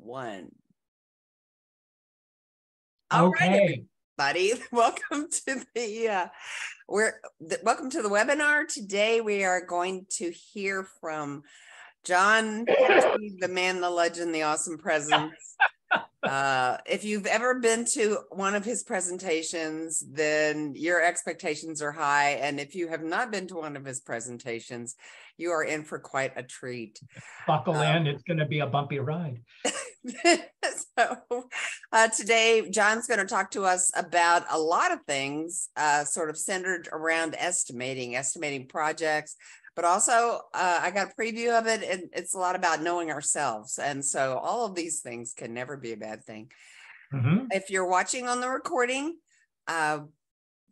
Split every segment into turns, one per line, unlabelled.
One. All right, everybody. Welcome to the welcome to the webinar. Today we are going to hear from John Hedtke, the man, the legend, the awesome presence. If you've ever been to one of his presentations, then your expectations are high. And if you have not been to one of his presentations, you are in for quite a treat.
Buckle in, it's going to be a bumpy ride.
So today, John's going to talk to us about a lot of things sort of centered around estimating projects. But also, I got a preview of it, and it's a lot about knowing ourselves. And so all of these things can never be a bad thing. Mm-hmm. If you're watching on the recording,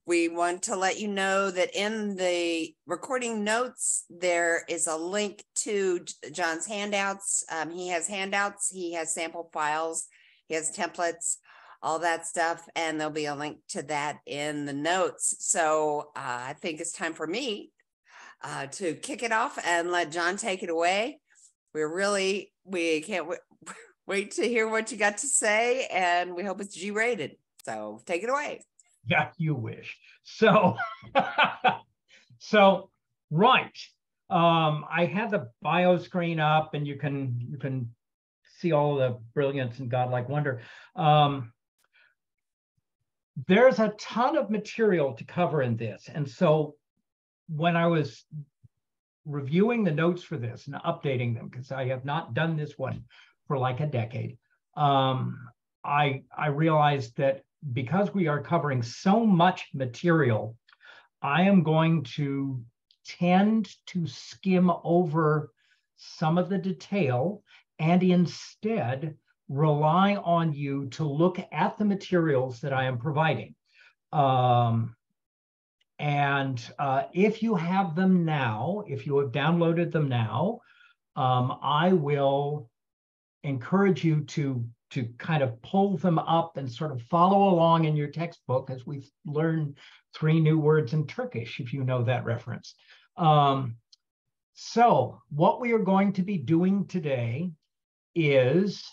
we want to let you know that in the recording notes, there is a link to John's handouts. He has handouts, he has sample files, he has templates, all that stuff. And there'll be a link to that in the notes. So I think it's time for me to kick it off and let John take it away. We can't wait to hear what you got to say, and we hope it's G-rated. So take it away.
Yeah, you wish. So, right. I have the bio screen up, and you can see all the brilliance and godlike wonder. There's a ton of material to cover in this, and so when I was reviewing the notes for this and updating them, because I have not done this one for like a decade, I realized that because we are covering so much material, I am going to tend to skim over some of the detail and instead rely on you to look at the materials that I am providing. If you have them now, if you have downloaded them now, I will encourage you to kind of pull them up and sort of follow along in your textbook as we've learned 3 new words in Turkish, if you know that reference. So what we are going to be doing today is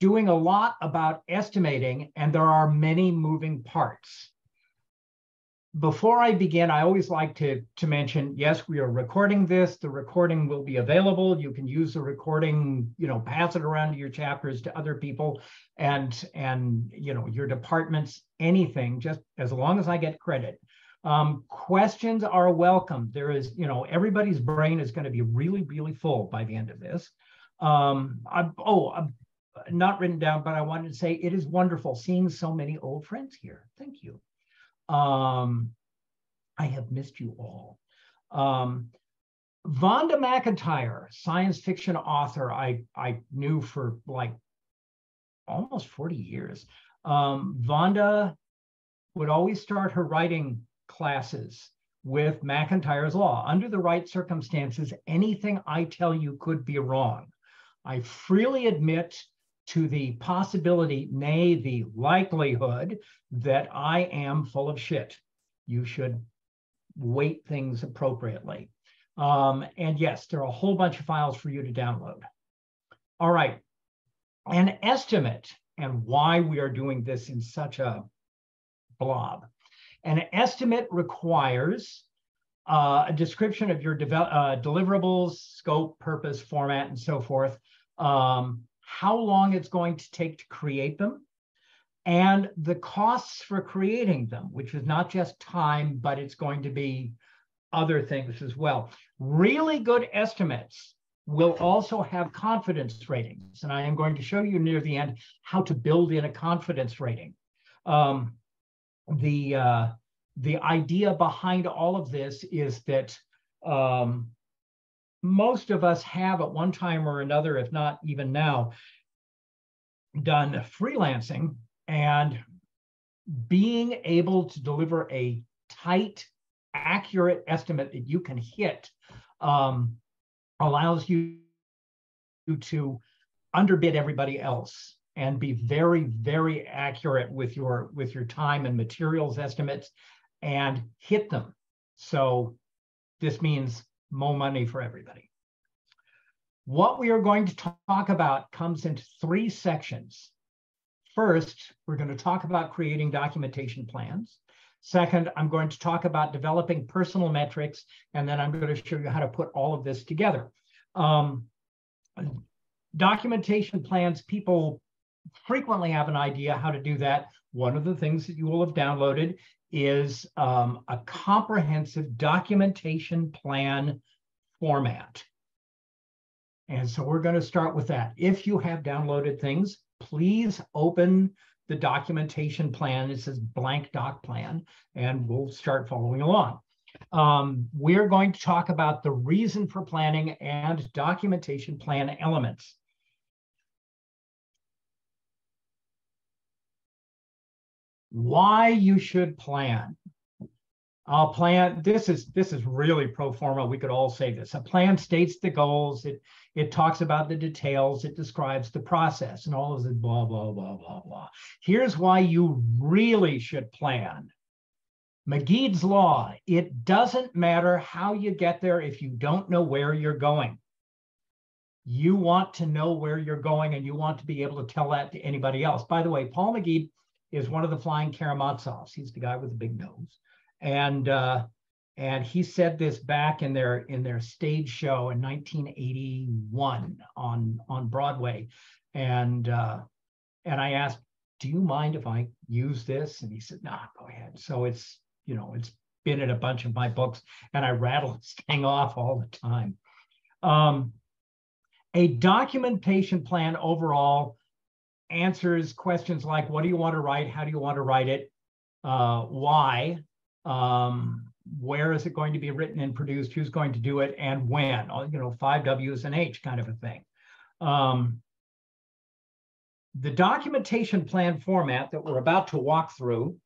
doing a lot about estimating, and there are many moving parts. Before I begin, I always like to mention, yes, we are recording this. The recording will be available. You can use the recording, pass it around to your chapters, to other people, and your departments, anything, just as long as I get credit. Questions are welcome. There is, everybody's brain is going to be really, really full by the end of this. I'm not written down, but I wanted to say it is wonderful seeing so many old friends here. Thank you. I have missed you all. Vonda McIntyre, science fiction author, I knew for like almost 40 years. Vonda would always start her writing classes with McIntyre's Law. Under the right circumstances, anything I tell you could be wrong. I freely admit to the possibility, nay, the likelihood that I am full of shit. You should weight things appropriately. And yes, there are a whole bunch of files for you to download. All right, an estimate, and why we are doing this in such a blob. An estimate requires a description of your deliverables, scope, purpose, format, and so forth. How long it's going to take to create them, and the costs for creating them, which is not just time, but it's going to be other things as well. Really good estimates will also have confidence ratings, and I am going to show you near the end how to build in a confidence rating. The idea behind all of this is that most of us have at one time or another, if not even now, done freelancing, and being able to deliver a tight, accurate estimate that you can hit allows you to underbid everybody else and be very, very accurate with your time and materials estimates and hit them. So this means more money for everybody. What we are going to talk about comes into 3 sections. First, we're going to talk about creating documentation plans. Second, I'm going to talk about developing personal metrics, and then I'm going to show you how to put all of this together. Documentation plans, people frequently have an idea how to do that. One of the things that you will have downloaded is a comprehensive documentation plan format. And so we're going to start with that. If you have downloaded things, please open the documentation plan. It says blank doc plan, and we'll start following along. We're going to talk about the reason for planning and documentation plan elements. Why you should plan. A plan, this is really pro forma. We could all say this. A plan states the goals. It talks about the details. It describes the process and all of the blah, blah, blah, blah, blah. Here's why you really should plan. McGee's Law, it doesn't matter how you get there if you don't know where you're going. You want to know where you're going, and you want to be able to tell that to anybody else. By the way, Paul McGee is one of the Flying Karamazovs. He's the guy with the big nose. And he said this back in their stage show in 1981 on Broadway. And I asked, do you mind if I use this? And he said, nah, go ahead. So it's been in a bunch of my books, and I rattle this thing off all the time. A documentation plan overall answers questions like, what do you want to write? How do you want to write it? Why? Where is it going to be written and produced? Who's going to do it, and when? 5 W's and H kind of a thing. The documentation plan format that we're about to walk through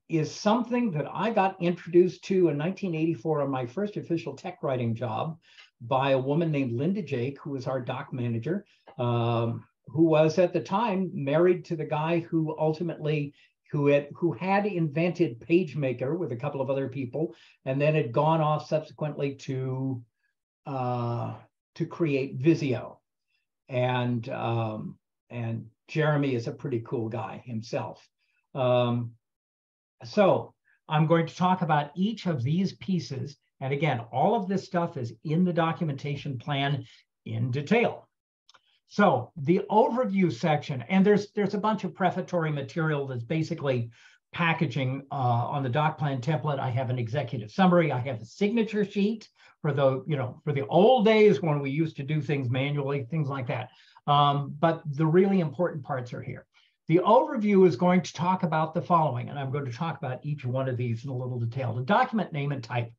is something that I got introduced to in 1984 on my first official tech writing job by a woman named Linda Jake, who was our doc manager, who was at the time married to the guy who ultimately who had invented PageMaker with a couple of other people, and then had gone off subsequently to create Visio. And Jeremy is a pretty cool guy himself. So I'm going to talk about each of these pieces. And again, all of this stuff is in the documentation plan in detail. So the overview section, and there's a bunch of prefatory material that's basically packaging on the doc plan template. I have an executive summary. I have a signature sheet for the old days when we used to do things manually, things like that. But the really important parts are here. The overview is going to talk about the following, and I'm going to talk about each one of these in a little detail. The document name and type.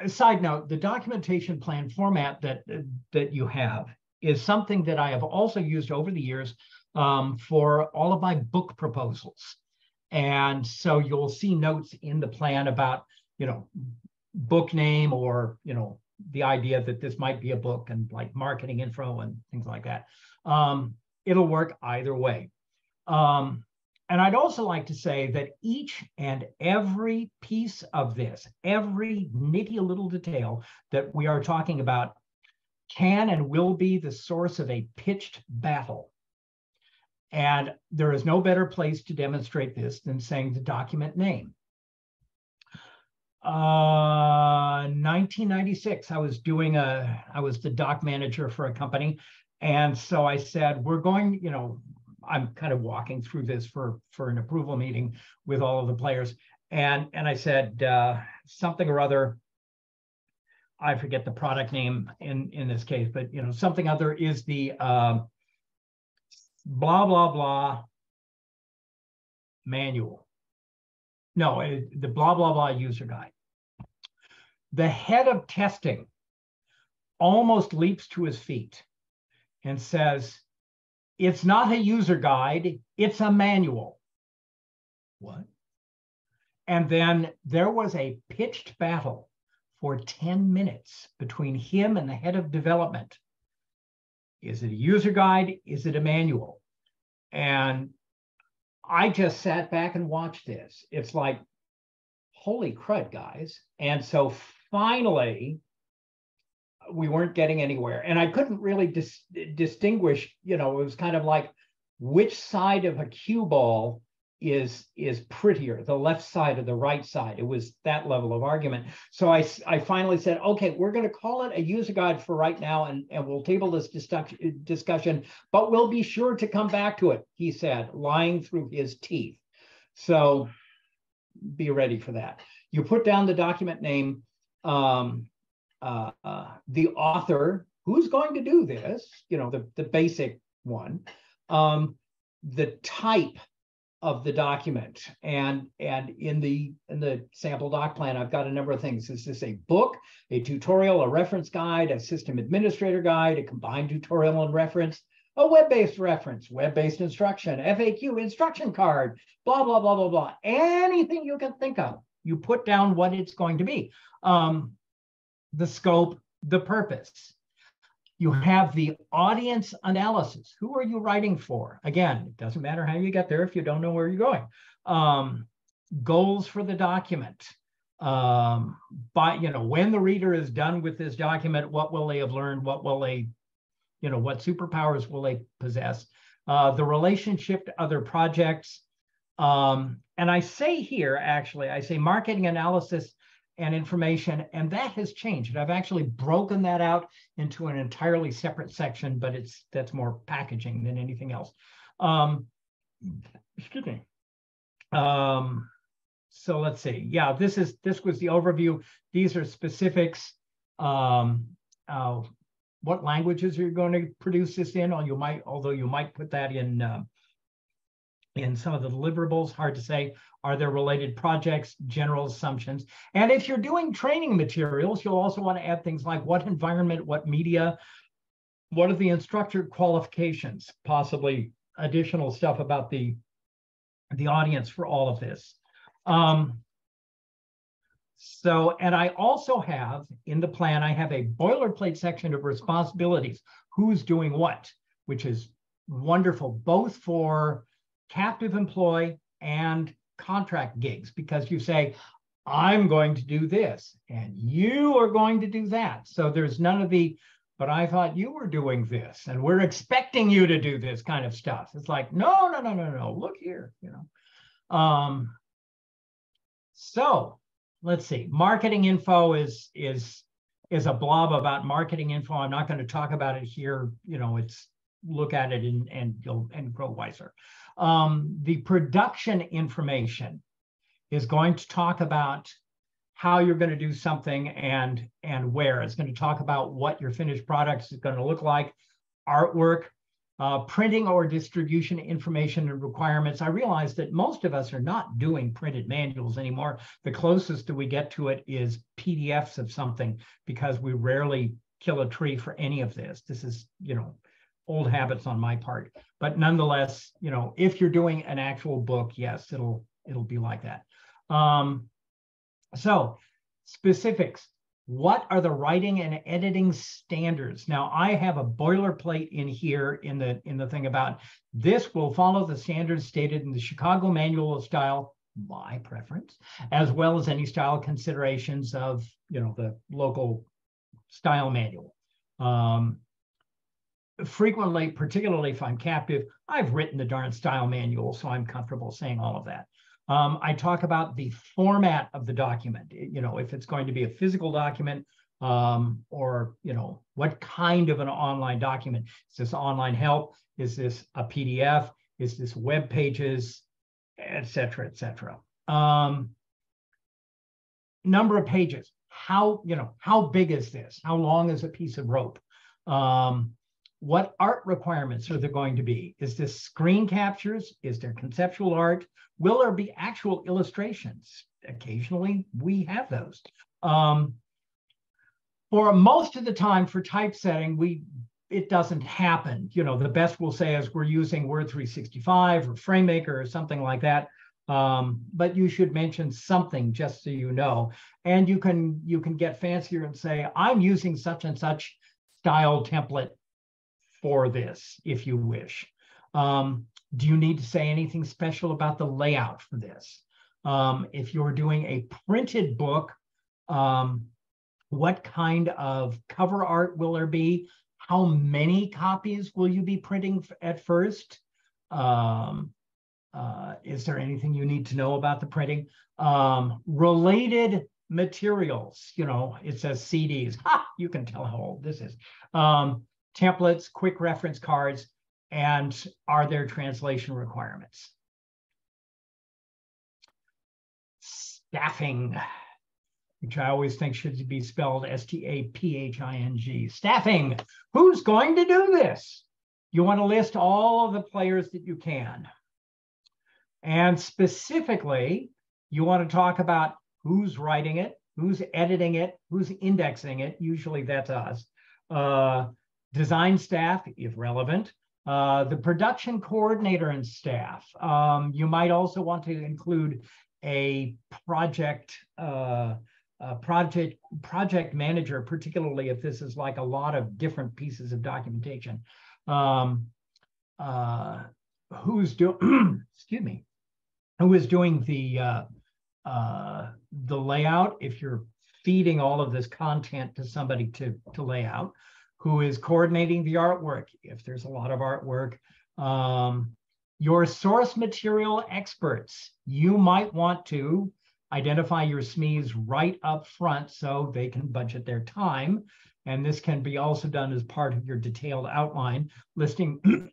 Side note, the documentation plan format that you have is something that I have also used over the years for all of my book proposals. And so you'll see notes in the plan about, book name or, the idea that this might be a book, and like marketing info and things like that. It'll work either way. And I'd also like to say that each and every piece of this, every nitty little detail that we are talking about can and will be the source of a pitched battle. And there is no better place to demonstrate this than saying the document name. 1996, I was the doc manager for a company. And so I said, we're going, I'm kind of walking through this for an approval meeting with all of the players. And I said, something or other, I forget the product name in this case, but something other is the blah, blah, blah manual. No, the blah, blah, blah user guide. The head of testing almost leaps to his feet and says, it's not a user guide, it's a manual. What? And then there was a pitched battle for 10 minutes between him and the head of development. Is it a user guide? Is it a manual? And I just sat back and watched this. It's like, holy crud, guys. And so finally, we weren't getting anywhere. And I couldn't really distinguish, it was kind of like which side of a cue ball is prettier, the left side or the right side. It was that level of argument. So I finally said, okay, we're going to call it a user guide for right now, and we'll table this discussion, but we'll be sure to come back to it, he said, lying through his teeth. So be ready for that. You put down the document name, the author, who's going to do this, the basic one, the type of the document, and in the sample doc plan, I've got a number of things. Is this a book, a tutorial, a reference guide, a system administrator guide, a combined tutorial and reference, a web-based reference, web-based instruction, FAQ, instruction card, blah, blah, blah, blah, blah. Anything you can think of, you put down what it's going to be. The scope, the purpose. You have the audience analysis. Who are you writing for? Again, it doesn't matter how you get there if you don't know where you're going. Goals for the document. When the reader is done with this document, what will they have learned? What will they, what superpowers will they possess? The relationship to other projects. And I say here, actually, I say marketing analysis and information, and that has changed. I've actually broken that out into an entirely separate section, but that's more packaging than anything else. Excuse me. So let's see. Yeah, this was the overview. These are specifics. What languages are you going to produce this in? Although you might put that in some of the deliverables, hard to say. Are there related projects, general assumptions? And if you're doing training materials, you'll also want to add things like what environment, what media, what are the instructor qualifications, possibly additional stuff about the audience for all of this. And I also have, in the plan, I have a boilerplate section of responsibilities, who's doing what, which is wonderful, both for captive employee and contract gigs, because you say, I'm going to do this and you are going to do that. So there's none of the, but I thought you were doing this and we're expecting you to do this kind of stuff. It's like, no, look here, So let's see, marketing info is a blob about marketing info. I'm not going to talk about it here. It's look at it and grow wiser. The production information is going to talk about how you're going to do something and where. It's going to talk about what your finished product is going to look like, artwork, printing or distribution information and requirements. I realize that most of us are not doing printed manuals anymore. The closest that we get to it is PDFs of something, because we rarely kill a tree for any of this. This is, old habits on my part, but nonetheless, if you're doing an actual book, yes, it'll be like that. So specifics, what are the writing and editing standards? Now I have a boilerplate in here in the thing about this will follow the standards stated in the Chicago Manual of Style, my preference, as well as any style considerations of, the local style manual. Frequently, particularly if I'm captive, I've written the darn style manual, so I'm comfortable saying all of that. I talk about the format of the document, if it's going to be a physical document, or, what kind of an online document. Is this online help? Is this a PDF? Is this web pages, et cetera, et cetera. Number of pages. How big is this? How long is a piece of rope? What art requirements are there going to be? Is this screen captures? Is there conceptual art? Will there be actual illustrations? Occasionally, we have those. For most of the time, for typesetting, it doesn't happen. The best we'll say is we're using Word 365 or FrameMaker or something like that. But you should mention something just so you know. And you can get fancier and say, I'm using such and such style template for this, if you wish. Do you need to say anything special about the layout for this? If you're doing a printed book, What kind of cover art will there be? How many copies will you be printing at first? Is there anything you need to know about the printing? Related materials, it says CDs. Ha, you can tell how old this is. Templates, quick reference cards, and are there translation requirements? Staffing, which I always think should be spelled STAPHING. Staffing, who's going to do this? You want to list all of the players that you can. And specifically, you want to talk about who's writing it, who's editing it, who's indexing it. Usually that's us. Design staff, if relevant. The production coordinator and staff. You might also want to include a project manager, particularly if this is like a lot of different pieces of documentation. Who's doing, excuse me, who is doing the layout, if you're feeding all of this content to somebody to lay out, who is coordinating the artwork, if there's a lot of artwork. Your source material experts, you might want to identify your SMEs right up front so they can budget their time. And this can be also done as part of your detailed outline, listing,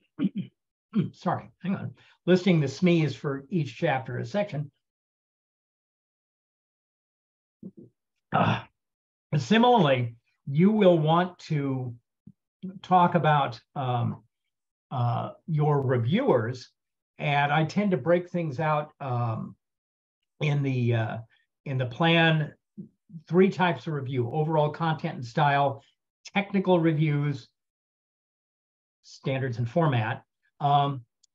sorry, hang on, listing the SMEs for each chapter or section. Similarly, you will want to talk about your reviewers, and I tend to break things out in the plan, 3 types of review: overall content and style, technical reviews, standards and format.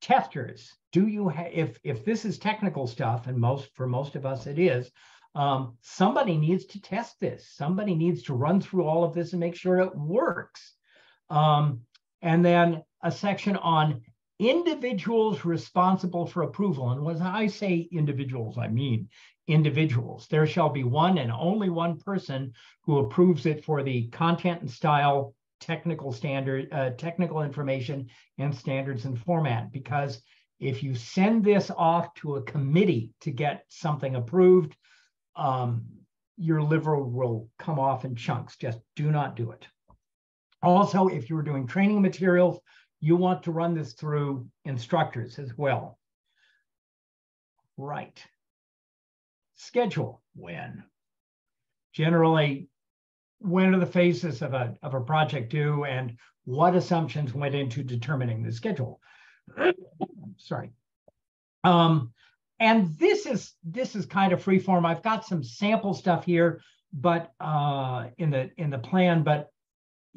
Testers, do you if this is technical stuff, and for most of us it is, somebody needs to test this. Somebody needs to run through all of this and make sure it works. And then a section on individuals responsible for approval. And when I say individuals, I mean individuals. There shall be one and only one person who approves it for the content and style, technical standard, technical information, and standards and format. Because if you send this off to a committee to get something approved, your liver will come off in chunks. Just do not do it. Also, if you're doing training materials, you want to run this through instructors as well. Right. Schedule. When? Generally, when are the phases of a project due, and what assumptions went into determining the schedule? Sorry. And this is kind of free form. I've got some sample stuff here, but in the plan, but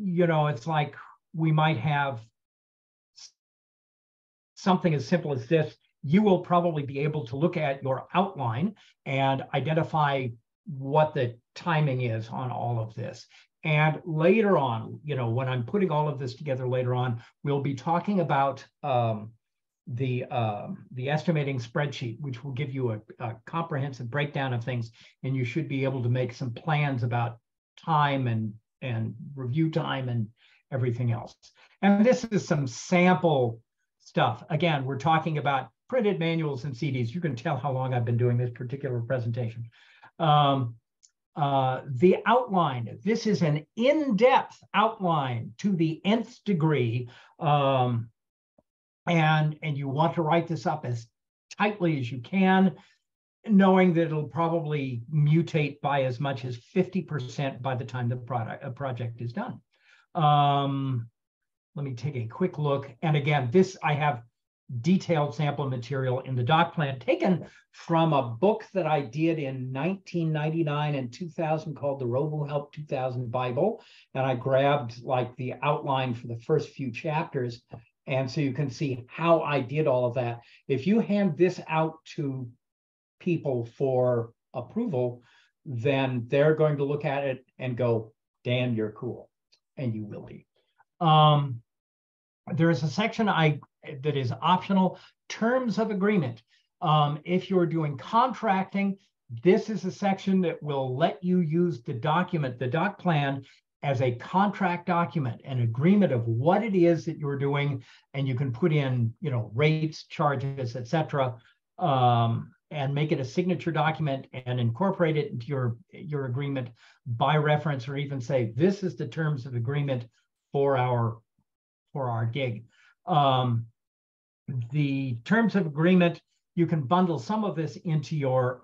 it's like we might have something as simple as this. You will probably be able to look at your outline and identify what the timing is on all of this. And later on, when I'm putting all of this together later on, we'll be talking about the estimating spreadsheet, which will give you a comprehensive breakdown of things, and you should be able to make some plans about time and review time and everything else. And this is some sample stuff. Again, we're talking about printed manuals and CDs. You can tell how long I've been doing this particular presentation. The outline, this is an in-depth outline to the nth degree. And you want to write this up as tightly as you can, knowing that it'll probably mutate by as much as 50% by the time the project is done. Let me take a quick look. And again, I have detailed sample material in the doc plan taken from a book that I did in 1999 and 2000 called the RoboHelp 2000 Bible. And I grabbed like the outline for the first few chapters. And so you can see how I did all of that. If you hand this out to people for approval, then they're going to look at it and go, Dan, you're cool. And you will be. There is a section that is optional, terms of agreement. If you're doing contracting, This is a section that will let you use the document, the doc plan, as a contract document, an agreement of what it is that you're doing, and you can put in, rates, charges, etc., and make it a signature document and incorporate it into your agreement by reference, or even say this is the terms of agreement for our gig. The terms of agreement, you can bundle some of this into your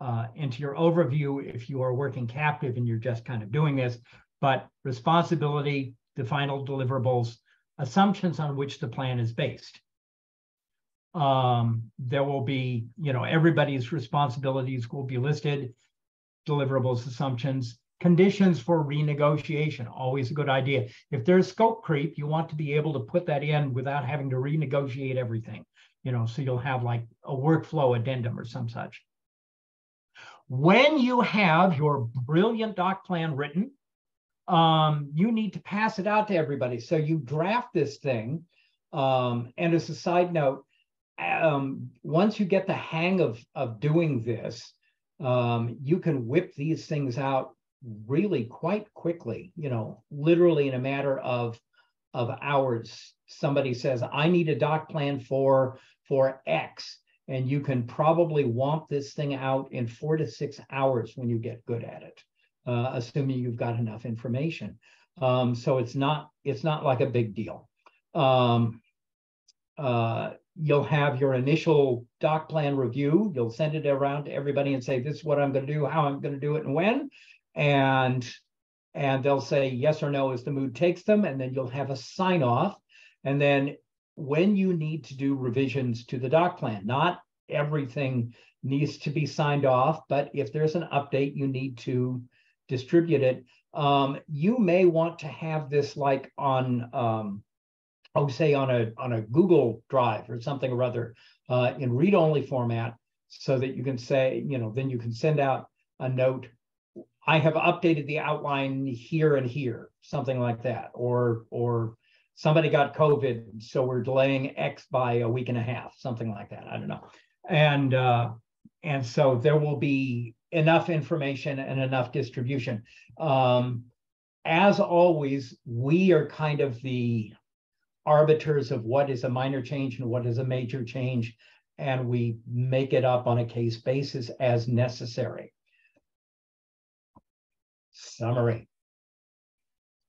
overview if you are working captive and you're just kind of doing this. But responsibility, the final deliverables, assumptions on which the plan is based. There will be, everybody's responsibilities will be listed, deliverables, assumptions, conditions for renegotiation, always a good idea. If there's scope creep, you want to be able to put that in without having to renegotiate everything, so you'll have like a workflow addendum or some such. When you have your brilliant doc plan written, you need to pass it out to everybody. So you draft this thing, and as a side note, once you get the hang of doing this, you can whip these things out really quite quickly, literally in a matter of hours. Somebody says, I need a doc plan for X, and you can probably womp this thing out in 4 to 6 hours when you get good at it, assuming you've got enough information. So it's not like a big deal. You'll have your initial doc plan review. You'll send it around to everybody and say, this is what I'm going to do, how I'm going to do it, and when. And they'll say yes or no as the mood takes them. And then you'll have a sign off. And then when you need to do revisions to the doc plan, not everything needs to be signed off, but if there's an update, you need to distribute it. You may want to have this like on, say on a Google Drive or something or other, in read-only format, so that you can say, then you can send out a note, I have updated the outline here and here, something like that, or somebody got COVID, so we're delaying X by a week and a half, something like that. I don't know. And so there will be enough information and enough distribution. As always, we are kind of the arbiters of what is a minor change and what is a major change, and we make it up on a case basis as necessary. Summary.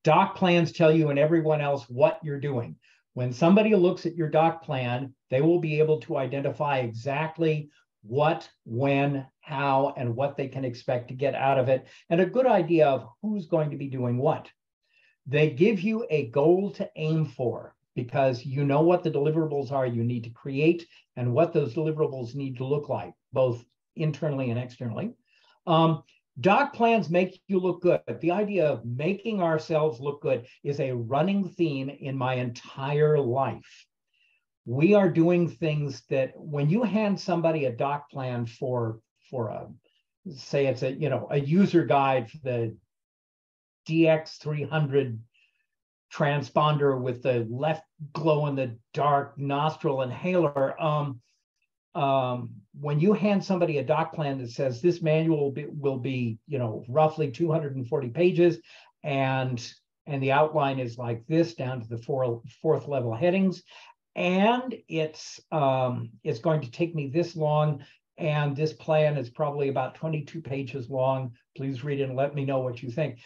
Doc plans tell you and everyone else what you're doing. When somebody looks at your doc plan, they will be able to identify exactly what, when, how, and what they can expect to get out of it, and a good idea of who's going to be doing what. They give you a goal to aim for, because you know what the deliverables are you need to create and what those deliverables need to look like, both internally and externally. Doc plans make you look good. The idea of making ourselves look good is a running theme in my entire life. We are doing things that when you hand somebody a doc plan for a, say it's a user guide for the DX300 transponder with the left glow in the dark nostril inhaler, when you hand somebody a doc plan that says this manual will be roughly 240 pages, and the outline is like this down to the fourth level headings, and it's going to take me this long, and this plan is probably about 22 pages long. Please read it and let me know what you think.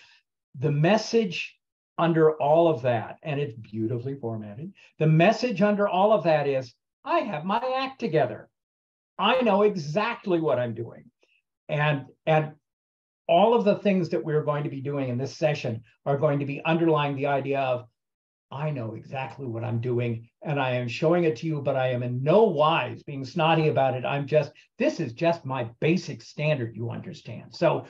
The message under all of that, and it's beautifully formatted, the message under all of that is, I have my act together. I know exactly what I'm doing. And all of the things that we're going to be doing in this session are going to be underlying the idea of, I know exactly what I'm doing, and I am showing it to you, but I am in no wise being snotty about it. This is just my basic standard, you understand. So,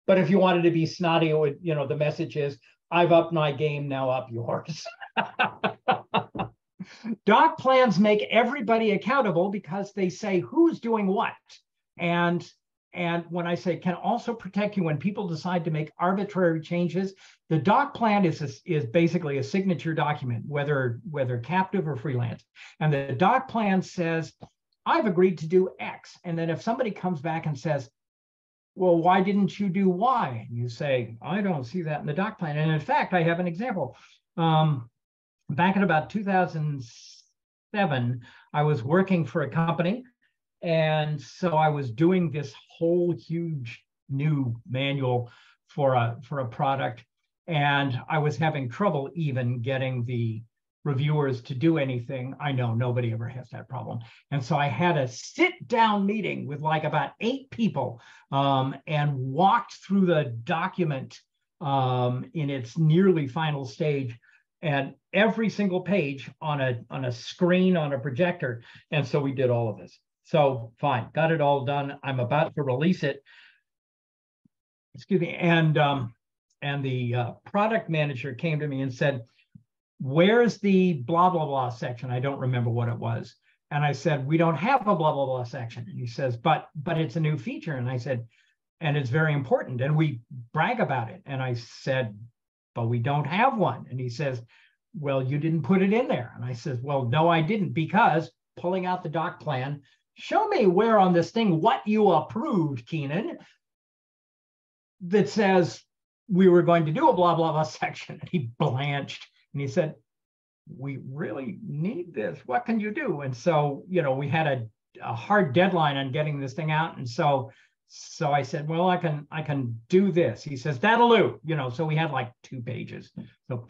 but if you wanted to be snotty, it would, the message is, I've upped my game, now up yours. Doc plans make everybody accountable because they say who's doing what. And when I say can also protect you when people decide to make arbitrary changes, the doc plan is basically a signature document, whether captive or freelance. And the doc plan says, I've agreed to do X. And then if somebody comes back and says, well, why didn't you do Y? And you say, I don't see that in the doc plan. And in fact, I have an example. Back in about 2007, I was working for a company. And so I was doing this whole huge new manual for a product. And I was having trouble even getting the reviewers to do anything. I know nobody ever has that problem. And so I had a sit down meeting with like about 8 people and walked through the document in its nearly final stage, and every single page on a screen on a projector. And so we did all of this. So fine, got it all done. I'm about to release it. Excuse me. And the product manager came to me and said, where's the blah, blah, blah section? I don't remember what it was. And I said, we don't have a blah, blah, blah section. And he says, but it's a new feature. And I said, and it's very important. And we brag about it. And I said, but we don't have one. And he says, well, you didn't put it in there. And I said, well, no, I didn't, because pulling out the doc plan, show me where on this thing, what you approved, Keenan, that says we were going to do a blah, blah, blah section. And he blanched. And he said, we really need this. What can you do? And so, we had a hard deadline on getting this thing out. And so I said, well, I can do this. He says, that'll do. So we had like 2 pages. So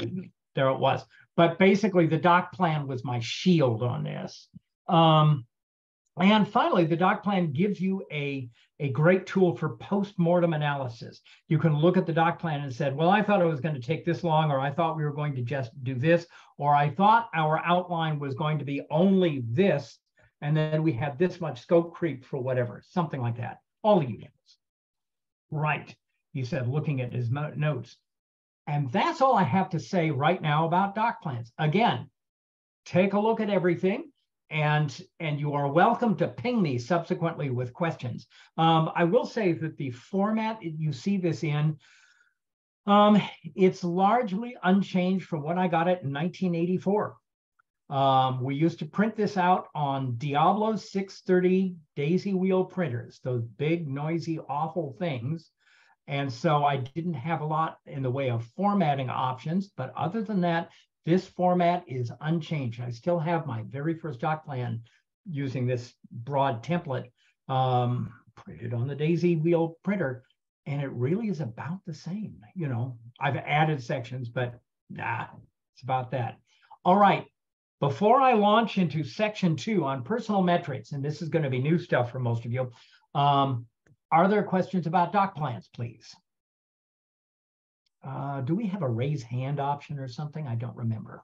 there it was. But basically, the doc plan was my shield on this. And finally, the doc plan gives you a great tool for post-mortem analysis. You can look at the doc plan and said, well, I thought it was going to take this long, or I thought we were going to just do this, or I thought our outline was going to be only this, and then we had this much scope creep for whatever, something like that. All the units. Right, he said, looking at his notes. And that's all I have to say right now about doc plans. Again, take a look at everything. And you are welcome to ping me subsequently with questions. I will say that the format you see this in, it's largely unchanged from when I got it in 1984. We used to print this out on Diablo 630 daisy wheel printers, those big, noisy, awful things. And so I didn't have a lot in the way of formatting options. But other than that, this format is unchanged. I still have my very first doc plan using this broad template printed on the daisy wheel printer, and it really is about the same. I've added sections, but it's about that. All right, before I launch into section 2 on personal metrics, and this is going to be new stuff for most of you, are there questions about doc plans, please? Do we have a raise hand option or something? I don't remember.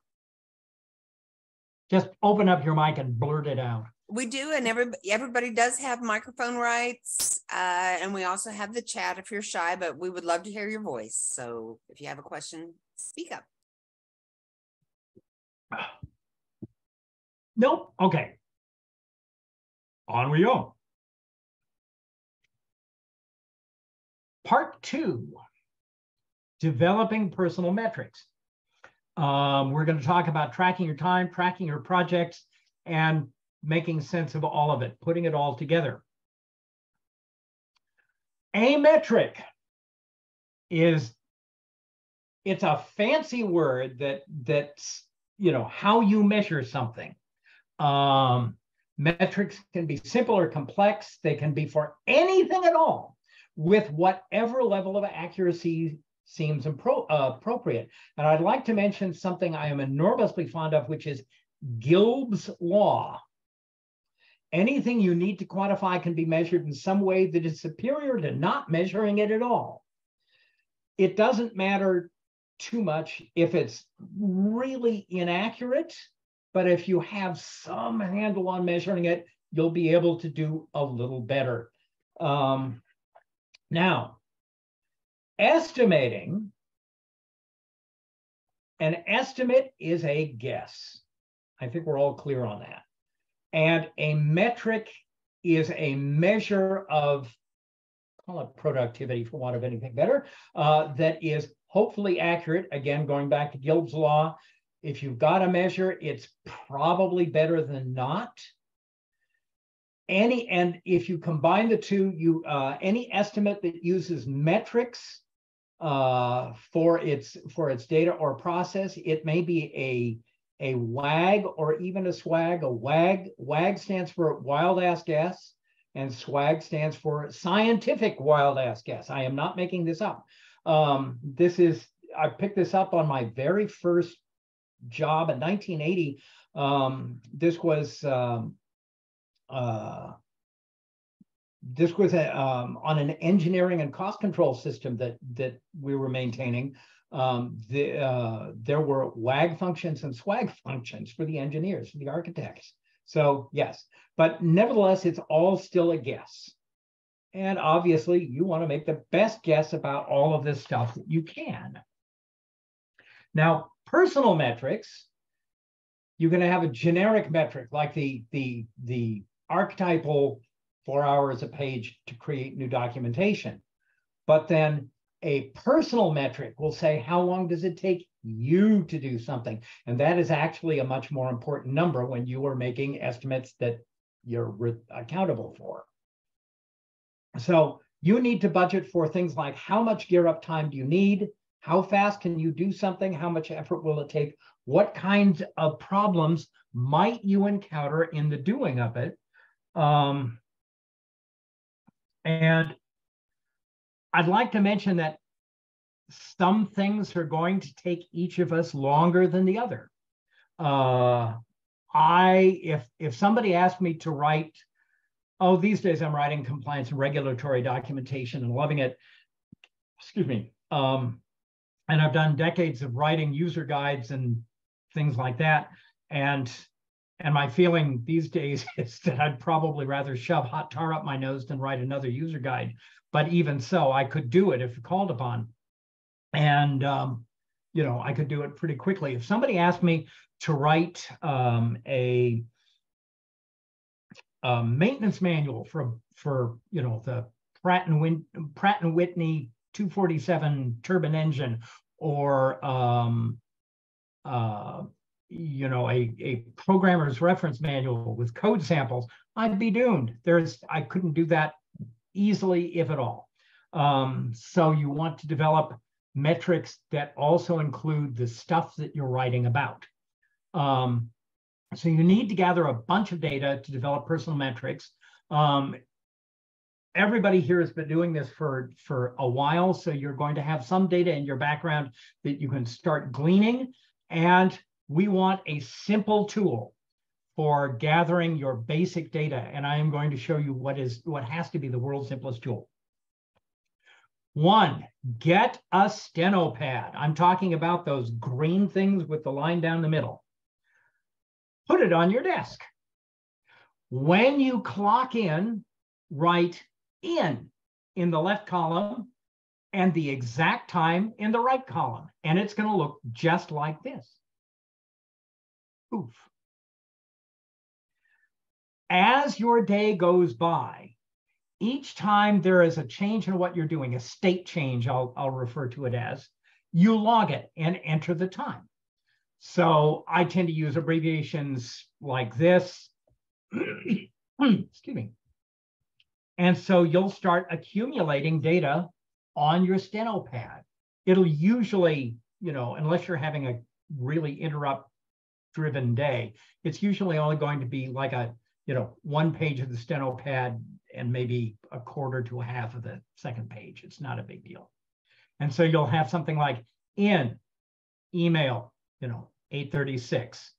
Just open up your mic and blurt it out.
We do, and everybody does have microphone rights, and we also have the chat if you're shy, but we would love to hear your voice. So if you have a question, speak up.
Nope. Okay. On we go. Part 2. Developing personal metrics. We're going to talk about tracking your time, tracking your projects, and making sense of all of it, putting it all together. A metric it's a fancy word that's how you measure something. Metrics can be simple or complex. They can be for anything at all, with whatever level of accuracy seems appropriate. And I'd like to mention something I am enormously fond of, which is Gilb's law. Anything you need to quantify can be measured in some way that is superior to not measuring it at all. It doesn't matter too much if it's really inaccurate, but if you have some handle on measuring it, you'll be able to do a little better. Now, estimating, an estimate is a guess. I think we're all clear on that. And a metric is a measure of, call it productivity for want of anything better, that is hopefully accurate. Again, going back to Gilb's law, if you've got a measure, it's probably better than not. and if you combine the two, any estimate that uses metrics for its data or process, it may be a WAG or even a SWAG. WAG stands for wild ass guess, and SWAG stands for scientific wild ass guess. I am not making this up. I picked this up on my very first job in 1980. This was on an engineering and cost control system that we were maintaining. There were WAG functions and SWAG functions for the engineers, the architects. So yes, but nevertheless, it's all still a guess. And obviously, you want to make the best guess about all of this stuff that you can. Now, personal metrics, you're going to have a generic metric like the archetypal 4 hours a page to create new documentation. But then a personal metric will say, how long does it take you to do something? And that is actually a much more important number when you are making estimates that you're accountable for. So you need to budget for things like how much gear up time do you need? How fast can you do something? How much effort will it take? What kinds of problems might you encounter in the doing of it? And I'd like to mention that some things are going to take each of us longer than the other. If somebody asked me to write, these days I'm writing compliance and regulatory documentation and loving it. Excuse me. And I've done decades of writing user guides and things like that. And my feeling these days is that I'd probably rather shove hot tar up my nose than write another user guide. But even so, I could do it if called upon. And, I could do it pretty quickly. If somebody asked me to write a maintenance manual for the Pratt and Whitney 247 turbine engine, or a programmer's reference manual with code samples, I'd be doomed. I couldn't do that easily, if at all. So you want to develop metrics that also include the stuff that you're writing about. So you need to gather a bunch of data to develop personal metrics. Everybody here has been doing this for a while, so you're going to have some data in your background that you can start gleaning. And we want a simple tool for gathering your basic data. And I am going to show you what has to be the world's simplest tool. 1, get a steno pad. I'm talking about those green things with the line down the middle. Put it on your desk. When you clock in, write in the left column and the exact time in the right column. And it's going to look just like this. Oof. As your day goes by, each time there is a change in what you're doing, a state change, I'll refer to it as, you log it and enter the time. So I tend to use abbreviations like this. Excuse me. And so you'll start accumulating data on your steno pad. It'll usually, unless you're having a really interrupt-driven day, it's usually only going to be like a, 1 page of the steno pad and maybe a quarter to a half of the second page. It's not a big deal. And so you'll have something like in email, 8:36,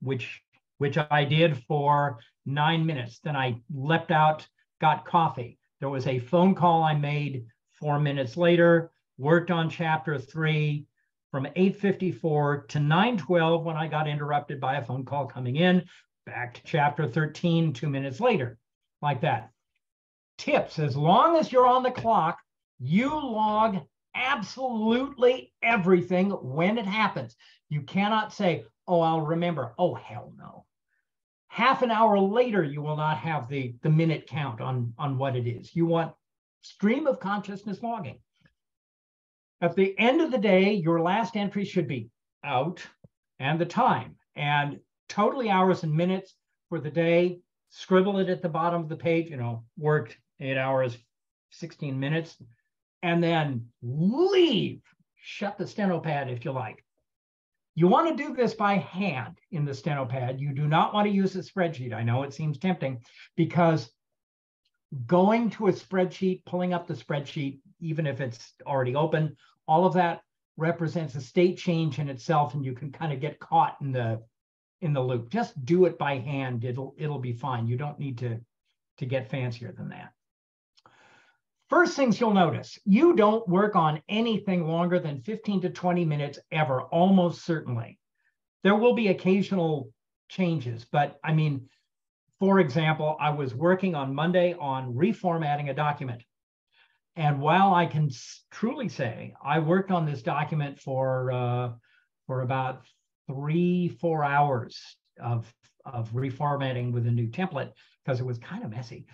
which I did for 9 minutes. Then I leapt out, got coffee. There was a phone call I made 4 minutes later, worked on chapter 3 from 8:54 to 9:12 when I got interrupted by a phone call coming in, back to chapter 13 2 minutes later, like that. Tips: as long as you're on the clock, you log absolutely everything when it happens. You cannot say, I'll remember. Oh, hell no. Half an hour later, you will not have the minute count on what it is. You want stream of consciousness logging. At the end of the day, your last entry should be out and the time, and totally hours and minutes for the day, scribble it at the bottom of the page, worked 8 hours, 16 minutes, and then leave, shut the steno pad if you like. You want to do this by hand in the steno pad. You do not want to use a spreadsheet. I know it seems tempting, because going to a spreadsheet, pulling up the spreadsheet, even if it's already open, all of that represents a state change in itself, and you can kind of get caught in the loop. Just do it by hand. It'll be fine. You don't need to get fancier than that. First things you'll notice, you don't work on anything longer than 15 to 20 minutes ever, almost certainly. There will be occasional changes, but I mean, for example, I was working on Monday on reformatting a document. And while I can truly say I worked on this document for about 3-4 hours of reformatting with a new template, because it was kind of messy.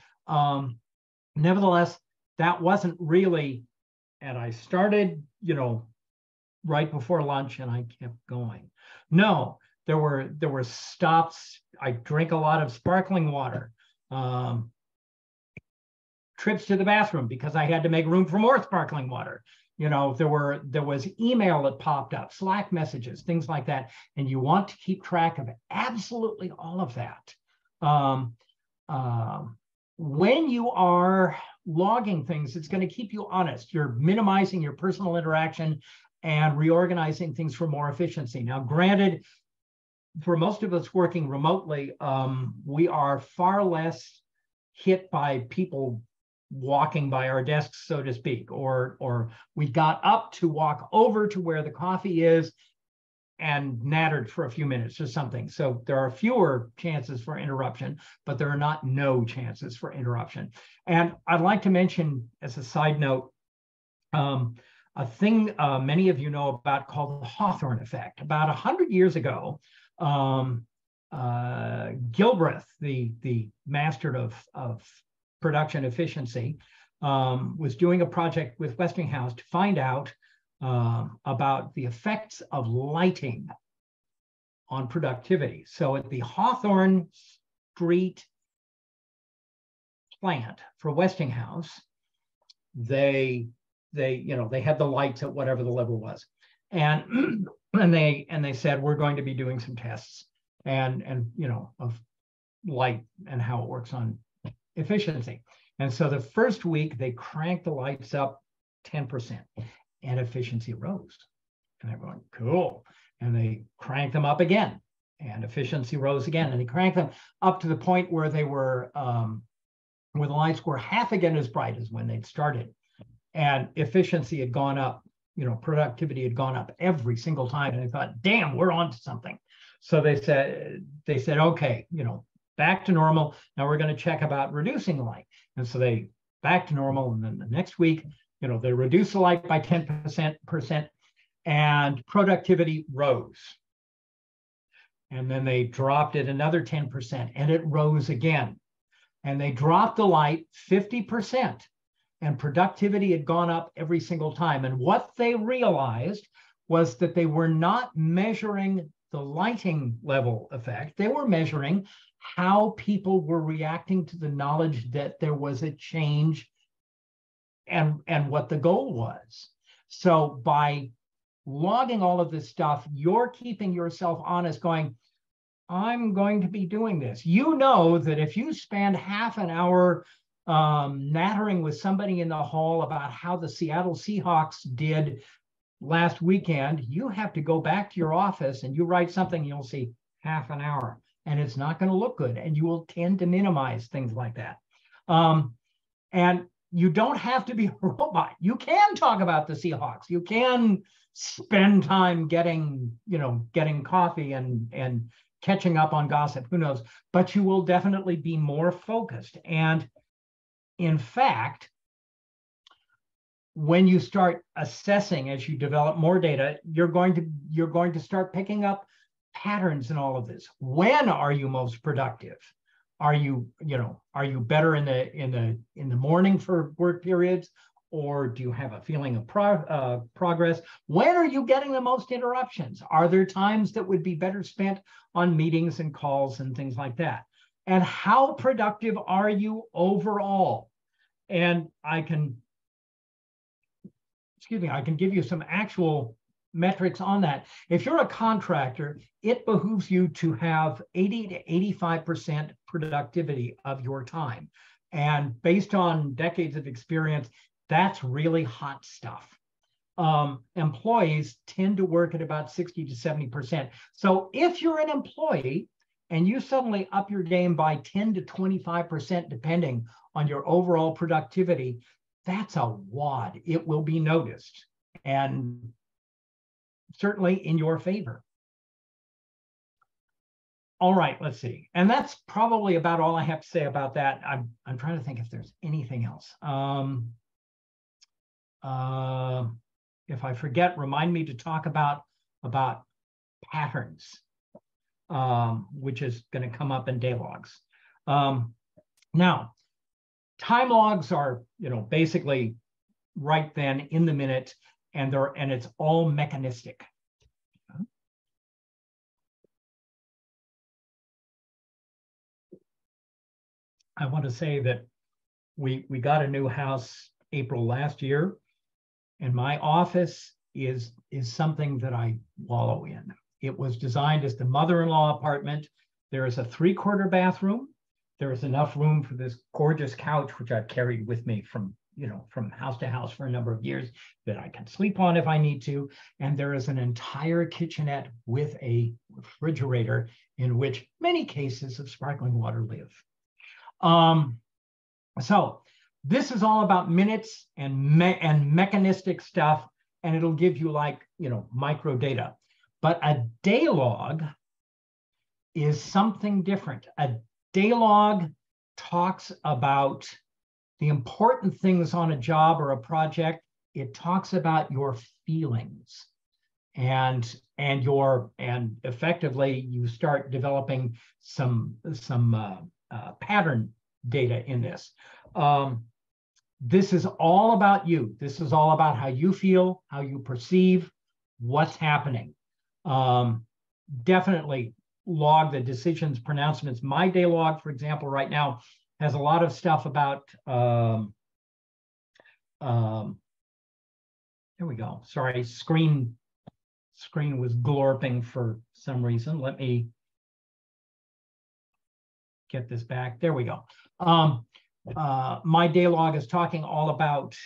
Nevertheless, that wasn't really, and I started, right before lunch, and I kept going. No, there were stops. I drink a lot of sparkling water. Trips to the bathroom because I had to make room for more sparkling water. There was email that popped up, Slack messages, things like that, and you want to keep track of absolutely all of that. When you are logging things, it's going to keep you honest. You're minimizing your personal interaction and reorganizing things for more efficiency. Now, granted, for most of us working remotely, we are far less hit by people walking by our desks, so to speak, or we got up to walk over to where the coffee is and nattered for a few minutes or something. So there are fewer chances for interruption, but there are not no chances for interruption. And I'd like to mention, as a side note, a thing many of you know about called the Hawthorne effect. About 100 years ago, Gilbreth, the master of production efficiency, was doing a project with Westinghouse to find out about the effects of lighting on productivity. So at the Hawthorne Street plant for Westinghouse, they had the lights at whatever the level was, and they said, we're going to be doing some tests and of light and how it works on efficiency. And so the first week they cranked the lights up 10%. And efficiency rose. And they're going, cool. And they cranked them up again, and efficiency rose again. And they cranked them up to the point where they were, where the lights were half again as bright as when they'd started. And efficiency had gone up, productivity had gone up every single time. And they thought, damn, we're on to something. So they said, okay, back to normal. Now we're going to check about reducing the light. And so they back to normal. And then the next week, they reduced the light by 10%, and productivity rose. And then they dropped it another 10%, and it rose again. And they dropped the light 50%, and productivity had gone up every single time. And what they realized was that they were not measuring the lighting level effect. They were measuring how people were reacting to the knowledge that there was a change and what the goal was. So by logging all of this stuff, you're keeping yourself honest, going, I'm going to be doing this. You know that if you spend half an hour nattering with somebody in the hall about how the Seattle Seahawks did last weekend, you have to go back to your office and you write something, you'll see half an hour, and it's not going to look good, and you will tend to minimize things like that. And you don't have to be a robot. You can talk about the Seahawks. You can spend time getting coffee and catching up on gossip, who knows, but you will definitely be more focused. And in fact, when you start assessing as you develop more data, you're going to start picking up patterns in all of this. When are you most productive? Are you better in the morning for work periods, or do you have a feeling of progress? When are you getting the most interruptions? Are there times that would be better spent on meetings and calls and things like that? And how productive are you overall? And I can give you some actual metrics on that. If you're a contractor, it behooves you to have 80 to 85% productivity of your time. And based on decades of experience, that's really hot stuff. Employees tend to work at about 60 to 70%. So if you're an employee and you suddenly up your game by 10 to 25%, depending on your overall productivity, that's a wad. It will be noticed, and certainly in your favor. All right, let's see. And that's probably about all I have to say about that. I'm trying to think if there's anything else. If I forget, remind me to talk about patterns, which is going to come up in day logs. Now, time logs are, basically right then in the minute, and it's all mechanistic. I want to say that we got a new house April last year, and my office is something that I wallow in. It was designed as the mother-in-law apartment. There is a 3/4 bathroom. There is enough room for this gorgeous couch, which I've carried with me from house to house for a number of years, that I can sleep on if I need to. And there is an entire kitchenette with a refrigerator in which many cases of sparkling water live. So this is all about minutes and mechanistic stuff, and it'll give you micro data. But a day log is something different. A day log talks about the important things on a job or a project. It talks about your feelings, and effectively you start developing some pattern data in this. This is all about you. This is all about how you feel, how you perceive what's happening. Definitely log the decisions, pronouncements. My day log, for example, right now has a lot of stuff about, there we go. Sorry, screen was glorping for some reason. Let me get this back. There we go. My day log is talking all about,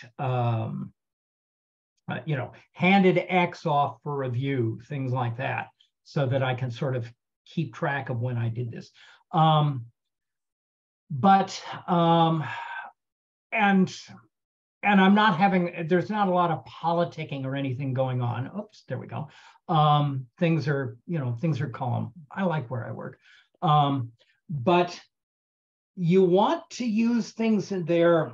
handed X off for review, things like that, so that I can sort of keep track of when I did this. And I'm not having, there's not a lot of politicking or anything going on. Oops, there we go. Things are calm. I like where I work. But you want to use things in their,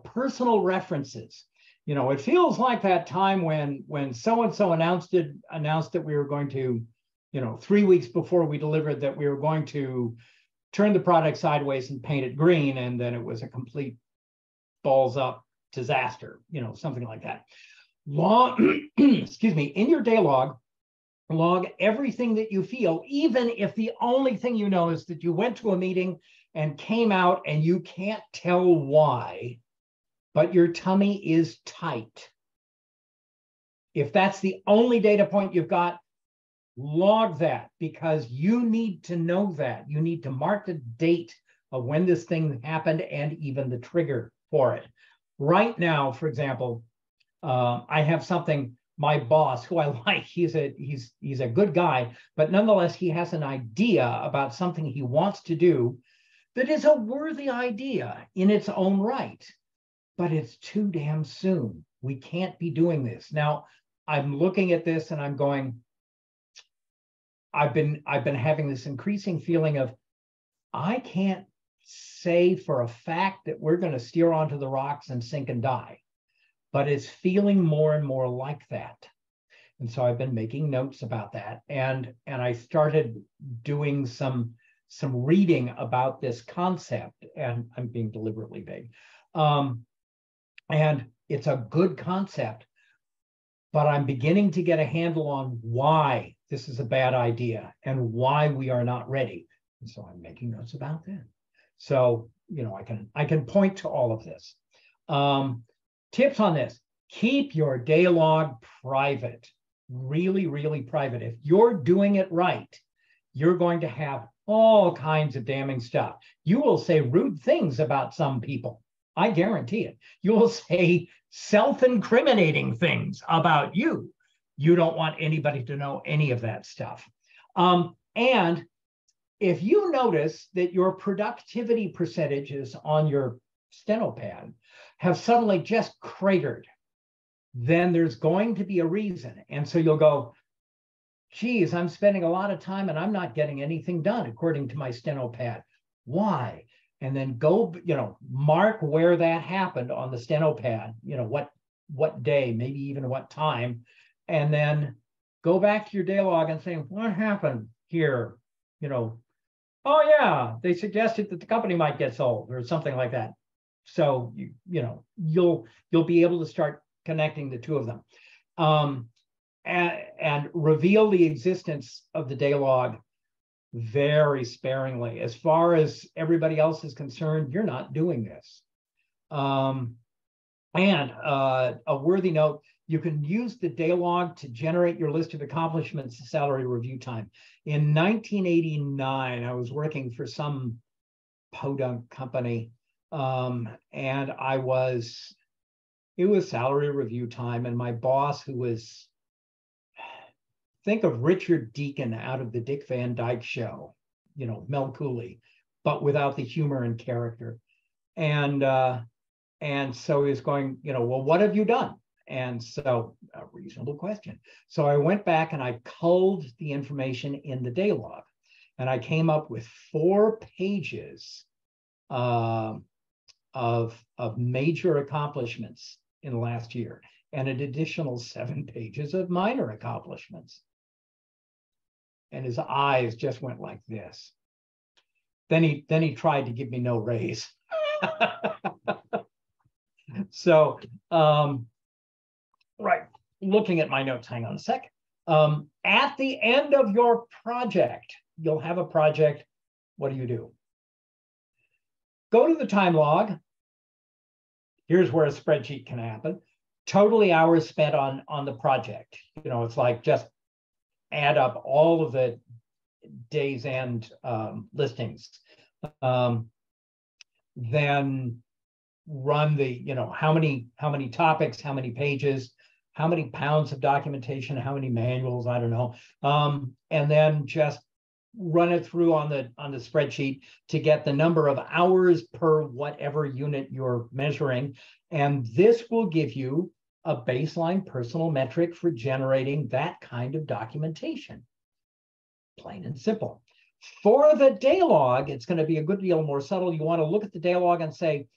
personal references. It feels like that time when so-and-so announced that we were going to, 3 weeks before we delivered, that we were going to turn the product sideways and paint it green, and then it was a complete balls up disaster, something like that. Excuse me, in your day log everything that you feel, even if the only thing you know is that you went to a meeting and came out and you can't tell why, but your tummy is tight. If that's the only data point you've got, log that, because you need to know that. You need to mark the date of when this thing happened and even the trigger for it. Right now, for example, I have something, my boss, who I like, he's a good guy, but nonetheless, he has an idea about something he wants to do that is a worthy idea in its own right, but it's too damn soon. We can't be doing this. Now, I'm looking at this and I'm going, I've been having this increasing feeling of, I can't say for a fact that we're going to steer onto the rocks and sink and die, but it's feeling more and more like that. And so I've been making notes about that. And I started doing some reading about this concept, and I'm being deliberately vague. And it's a good concept, but I'm beginning to get a handle on why this is a bad idea and why we are not ready. And so I'm making notes about that. So, I can point to all of this. Tips on this: keep your day log private, really, really private. If you're doing it right, you're going to have all kinds of damning stuff. You will say rude things about some people. I guarantee it. You will say self-incriminating things about you. You don't want anybody to know any of that stuff. And if you notice that your productivity percentages on your steno pad have suddenly just cratered, then there's going to be a reason. And so you'll go, geez, I'm spending a lot of time and I'm not getting anything done according to my steno pad. Why? And then go, mark where that happened on the steno pad, what day, maybe even what time, and then go back to your day log and say, what happened here? Oh yeah, they suggested that the company might get sold or something like that. So you'll be able to start connecting the two of them, and reveal the existence of the day log very sparingly. As far as everybody else is concerned, you're not doing this. And a worthy note: you can use the day log to generate your list of accomplishments salary review time. In 1989, I was working for some podunk company, and it was salary review time, and my boss, who was, think of Richard Deacon out of the Dick Van Dyke Show, Mel Cooley, but without the humor and character. And so he was going, well, what have you done? And so, a reasonable question. So I went back and I culled the information in the day log, and I came up with 4 pages of major accomplishments in the last year, and an additional 7 pages of minor accomplishments. And his eyes just went like this. Then he tried to give me no raise. So, right, looking at my notes, hang on a sec. At the end of your project, you'll have a project. What do? Go to the time log. Here's where a spreadsheet can happen. Totally hours spent on the project. It's like just add up all of the day's end listings. Then run the, how many topics, how many pages, how many pounds of documentation, how many manuals, I don't know. And then just run it through on the spreadsheet to get the number of hours per whatever unit you're measuring. And this will give you a baseline personal metric for generating that kind of documentation. Plain and simple. For the day log, it's going to be a good deal more subtle. You want to look at the day log and say,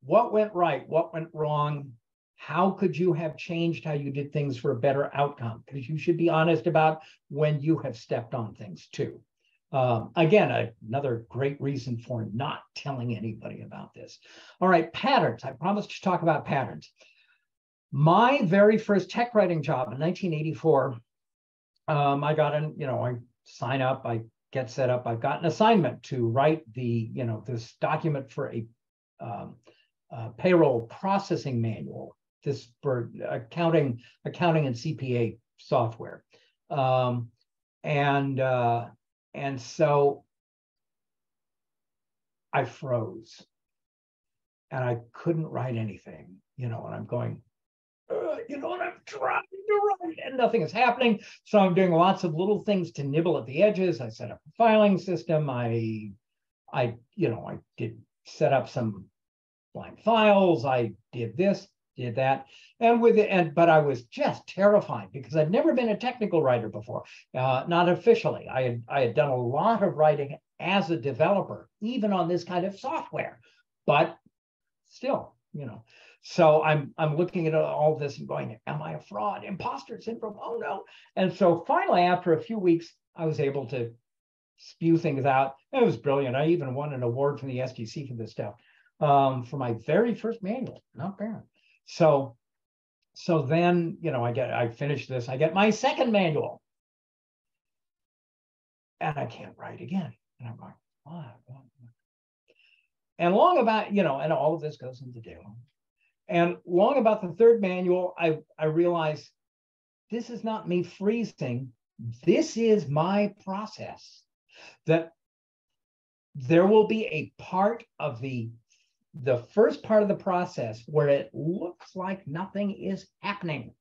what went right? What went wrong? How could you have changed how you did things for a better outcome? Because you should be honest about when you have stepped on things too. Again, another great reason for not telling anybody about this. All right, patterns. I promised to talk about patterns. My very first tech writing job in 1984, I got I sign up, I get set up. I've got an assignment to write this document for a payroll processing manual. This for accounting and CPA software, and so I froze, and I couldn't write anything. And I'm going, and I'm trying to write, and nothing is happening. So I'm doing lots of little things to nibble at the edges. I set up a filing system. I did set up some blank files. I did this, did that, but I was just terrified because I'd never been a technical writer before, not officially. I had done a lot of writing as a developer, even on this kind of software, but still, So I'm looking at all this and going, am I a fraud? Imposter syndrome? Oh no! And so finally, after a few weeks, I was able to spew things out. It was brilliant. I even won an award from the SDC for this stuff. For my very first manual, not bad. So then, I finish this, I get my second manual, and I can't write again. And I'm like, what? And long about, you know, and all of this goes into day log. And long about the third manual, I realized this is not me freezing. This is my process. That there will be a part of the first part of the process where it looks like nothing is happening.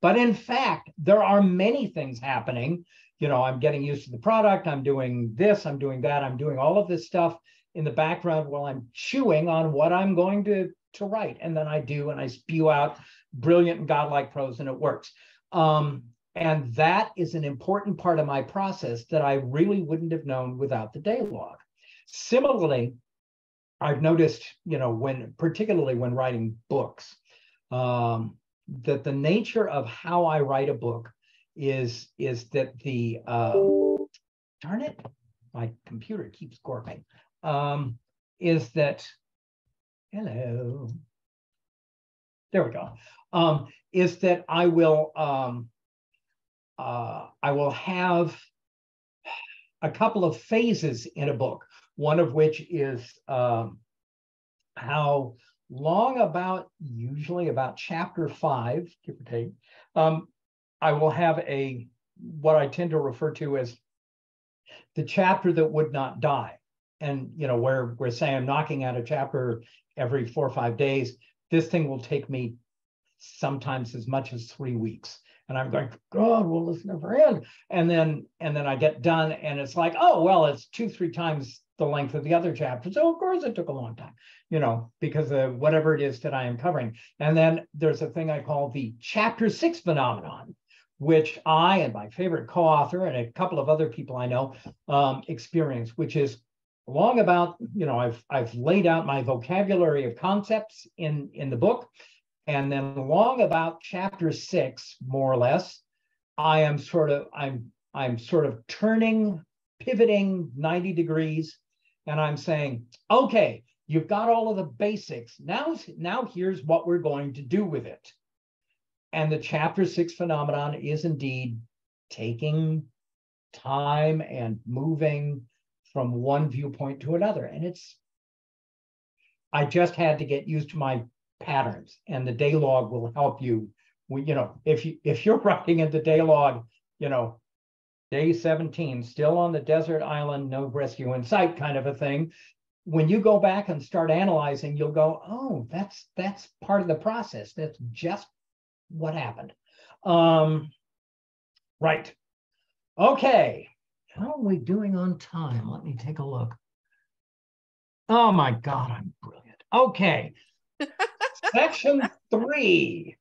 But in fact, there are many things happening. You know, I'm getting used to the product. I'm doing this, I'm doing that. I'm doing all of this stuff in the background while I'm chewing on what I'm going to write. And then I do, and I spew out brilliant and godlike prose, and it works. And that is an important part of my process that I really wouldn't have known without the day log. Similarly, I've noticed, you know, particularly when writing books, that the nature of how I write a book is that darn it, my computer keeps gorping, is that, hello, there we go, is that I will have a couple of phases in a book, one of which is how long usually about chapter 5, give or take, I will have what I tend to refer to as the chapter that would not die. And, you know, where we're saying I'm knocking out a chapter every 4 or 5 days, this thing will take me sometimes as much as 3 weeks. And I'm going, God, will this never end? And then I get done, and it's like, oh, well, it's 2-3 times the length of the other chapter. So of course it took a long time, you know, because of whatever it is that I am covering. And then there's a thing I call the chapter 6 phenomenon, which I and my favorite co-author and a couple of other people I know experience, which is long about, you know, I've laid out my vocabulary of concepts in the book. And then long about chapter 6, more or less, I'm sort of turning, pivoting 90 degrees, and I'm saying, okay, you've got all of the basics. Now here's what we're going to do with it. And the chapter 6 phenomenon is indeed taking time and moving from one viewpoint to another. And I just had to get used to my patterns, and the day log will help you. You know, if you're writing in the day log, you know, day 17, still on the desert island, no rescue in sight kind of a thing, when you go back and start analyzing, you'll go, oh, that's part of the process. That's just what happened. Right. Okay. How are we doing on time? Let me take a look. Oh my God, I'm brilliant. Okay. Section 3.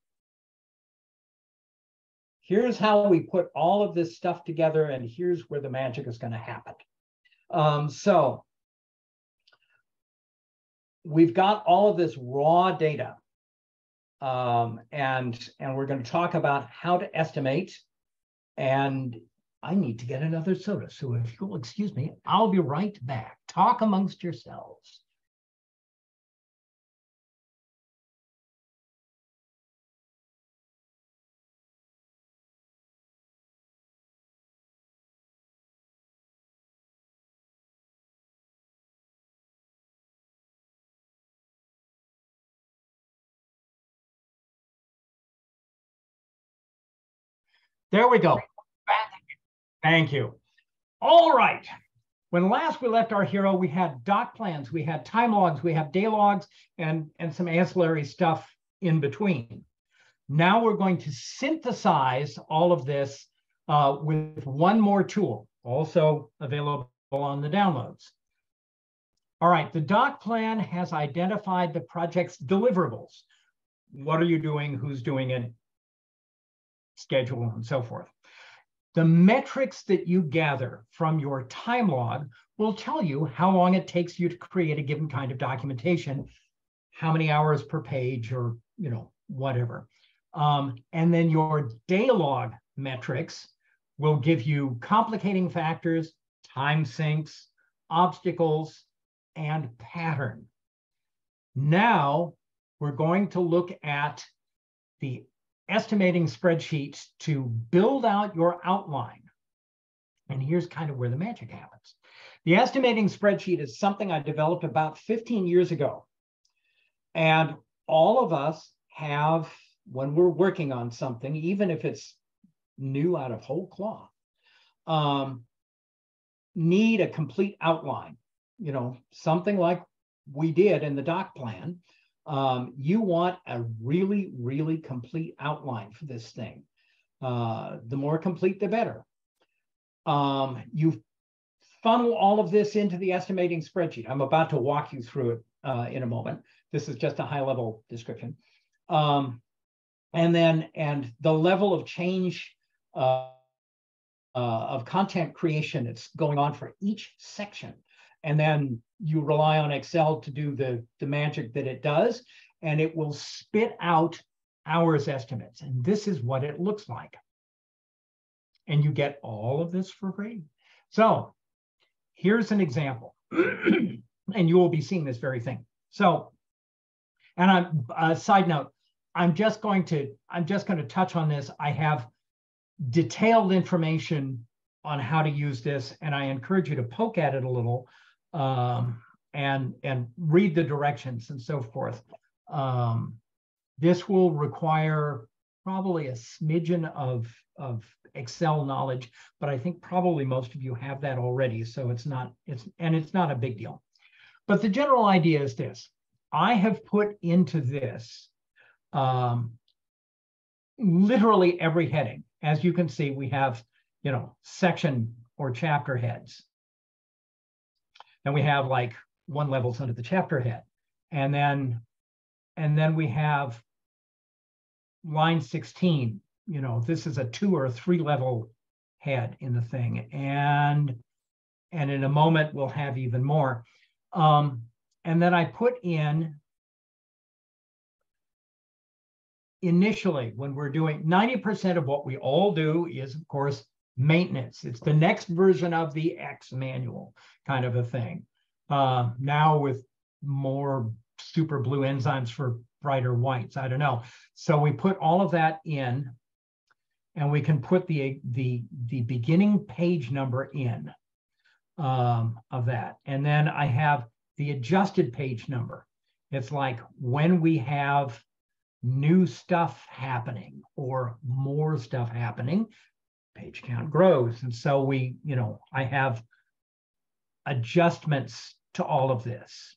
Here's how we put all of this stuff together, and here's where the magic is going to happen. So we've got all of this raw data, and we're going to talk about how to estimate. And I need to get another soda, so if you'll excuse me, I'll be right back. Talk amongst yourselves. There we go. Thank you. All right. When last we left our hero, we had doc plans, we had time logs, we have day logs, and some ancillary stuff in between. Now we're going to synthesize all of this with one more tool, also available on the downloads. All right, the doc plan has identified the project's deliverables. What are you doing? Who's doing it? Schedule, and so forth. The metrics that you gather from your time log will tell you how long it takes you to create a given kind of documentation, how many hours per page, or, you know, whatever. And then your day log metrics will give you complicating factors, time sinks, obstacles, and pattern. Now we're going to look at the estimating spreadsheets to build out your outline. And here's kind of where the magic happens. The estimating spreadsheet is something I developed about 15 years ago. And all of us have, when we're working on something, even if it's new out of whole cloth, need a complete outline, something like we did in the doc plan. You want a really, really complete outline for this thing. The more complete, the better. You funnel all of this into the estimating spreadsheet. I'm about to walk you through it in a moment. This is just a high-level description. And the level of change of content creation that's going on for each section. And then you rely on Excel to do the magic that it does, and it will spit out hours estimates. And this is what it looks like. And you get all of this for free. So here's an example. And you will be seeing this very thing. So, and side note, I'm just going to touch on this. I have detailed information on how to use this, and I encourage you to poke at it a little and read the directions and so forth. This will require probably a smidgen of Excel knowledge, but I think probably most of you have that already, so it's not a big deal. But the general idea is this: I have put into this literally every heading. As you can see, we have, section or chapter heads. Then we have like 1 levels under the chapter head. And then we have line 16, this is a 2 or 3 level head in the thing. And in a moment, we'll have even more. And then I put in, initially, when we're doing 90% of what we all do is, of course, maintenance. It's the next version of the X manual kind of a thing. Now with more super blue enzymes for brighter whites, I don't know. So we put all of that in, and we can put the beginning page number in of that. And then I have the adjusted page number. It's like when we have new stuff happening or more stuff happening, page count grows. And so I have adjustments to all of this.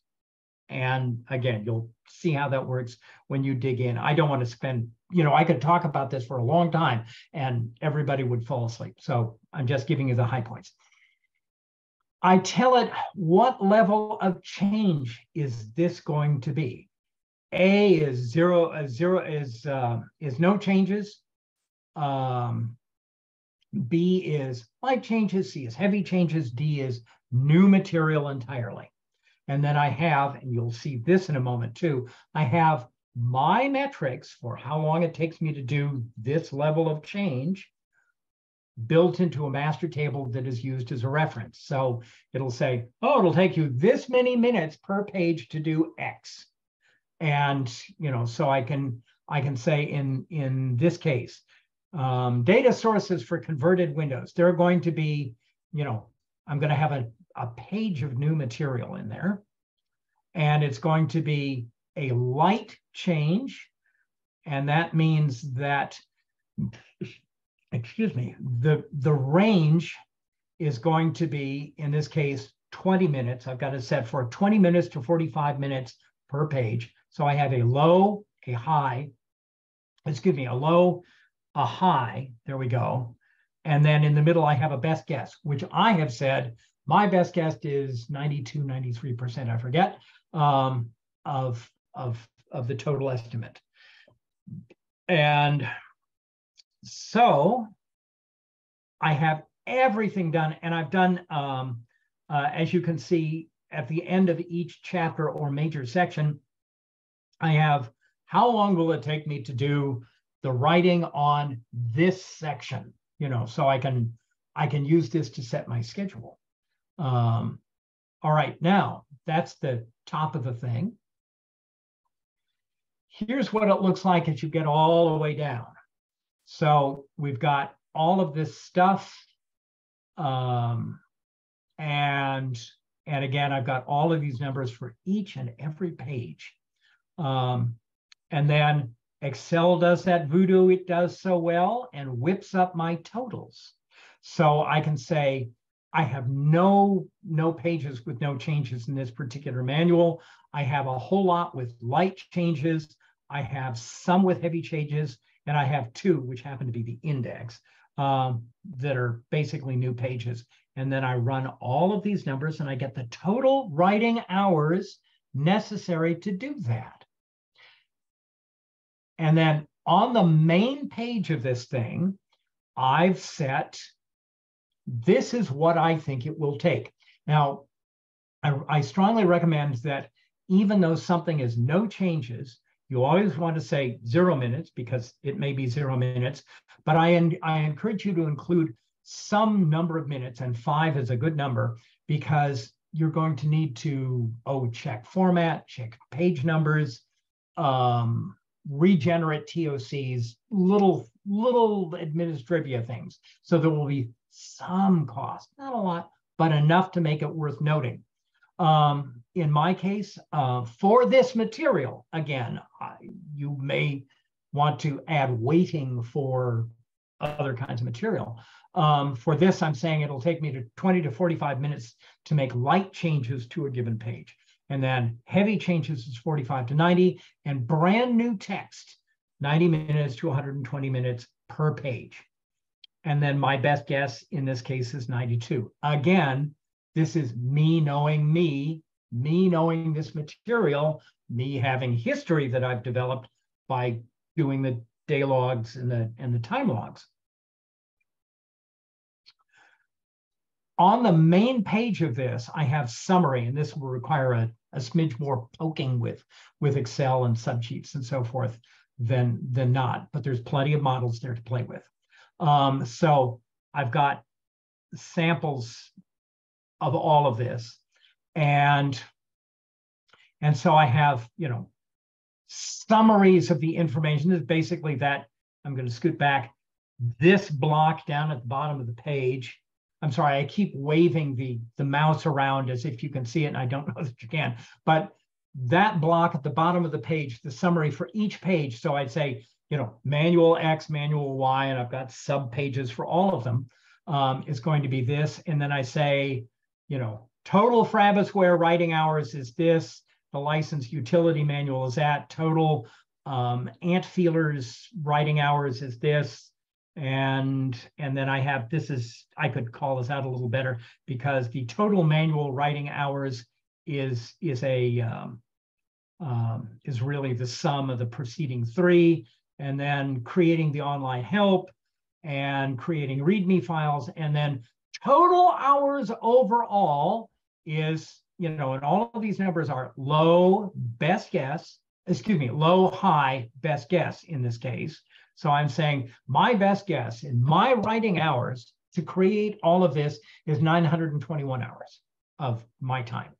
And again, you'll see how that works when you dig in. I don't want to spend, I could talk about this for a long time and everybody would fall asleep. So I'm just giving you the high points. I tell it what level of change is this going to be. A is zero is no changes. B is light changes. C is heavy changes. D is new material entirely. And then I have, and you'll see this in a moment too, I have my metrics for how long it takes me to do this level of change built into a master table that is used as a reference. So it'll say, oh, it'll take you this many minutes per page to do X. And, so I can say in this case, data sources for converted windows, they're going to be, I'm going to have a page of new material in there. And it's going to be a light change. And that means that, excuse me, the range is going to be, in this case, 20 minutes. I've got it set for 20 minutes to 45 minutes per page. So I have a low, a high, a low, a high, there we go. And then in the middle, I have a best guess, which I have said, my best guess is 92, 93%, I forget, of the total estimate. And so I have everything done, and I've done, as you can see, at the end of each chapter or major section, I have how long will it take me to do the writing on this section, so I can use this to set my schedule. All right, now that's the top of the thing. Here's what it looks like as you get all the way down. So we've got all of this stuff. And And again, I've got all of these numbers for each and every page. And then Excel does that voodoo it does so well and whips up my totals. So I can say, I have no pages with no changes in this particular manual. I have a whole lot with light changes. I have some with heavy changes, and I have two, which happen to be the index, that are basically new pages. And then I run all of these numbers and I get the total writing hours necessary to do that. And then on the main page of this thing, I've set, this is what I think it will take. Now, I strongly recommend that even though something is no changes, you always want to say 0 minutes because it may be 0 minutes, but I encourage you to include some number of minutes, and 5 is a good number because you're going to need to, check format, check page numbers, regenerate TOCs, little administrivia things. So there will be some cost, not a lot, but enough to make it worth noting. In my case, for this material, again, you may want to add weighting for other kinds of material. For this, I'm saying it'll take me to 20 to 45 minutes to make light changes to a given page. And then heavy changes is 45 to 90, and brand new text, 90 minutes to 120 minutes per page. And then my best guess in this case is 92. Again, this is me knowing this material, me having history that I've developed by doing the day logs and the time logs. On the main page of this, I have summary, and this will require a smidge more poking with Excel and subsheets and so forth than not, but there's plenty of models there to play with. So I've got samples of all of this, and so I have, summaries of the information. This is basically that. I'm going to scoot back. This block down at the bottom of the page. I'm sorry, I keep waving the mouse around as if you can see it, and I don't know that you can. But that block at the bottom of the page, the summary for each page. So I'd say, manual X, manual Y, and I've got sub pages for all of them, is going to be this. And then I say, total Frabisware writing hours is this. The license utility manual is that. Total ant feelers writing hours is this. And then I have, I could call this out a little better because the total manual writing hours is really the sum of the preceding 3, and then creating the online help and creating README files, and then total hours overall is, and all of these numbers are low, high, best guess in this case. So I'm saying my best guess in my writing hours to create all of this is 921 hours of my time.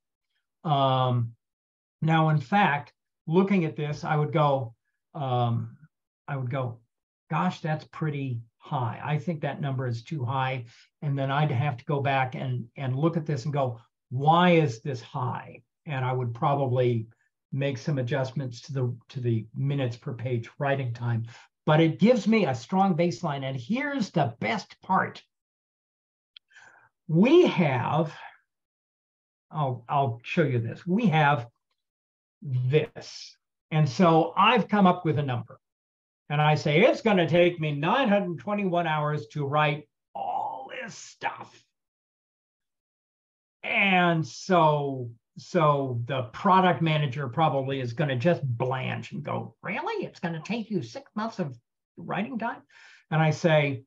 Now, in fact, looking at this, I would go, gosh, that's pretty high. I think that number is too high. And then I'd have to go back and look at this and go, why is this high? And I would probably make some adjustments to the minutes per page writing time. But it gives me a strong baseline. And here's the best part. We have, I'll show you this. We have this. And so I've come up with a number. And I say, it's going to take me 921 hours to write all this stuff. And so the product manager probably is going to just blanch and go, really? It's going to take you 6 months of writing time? And I say,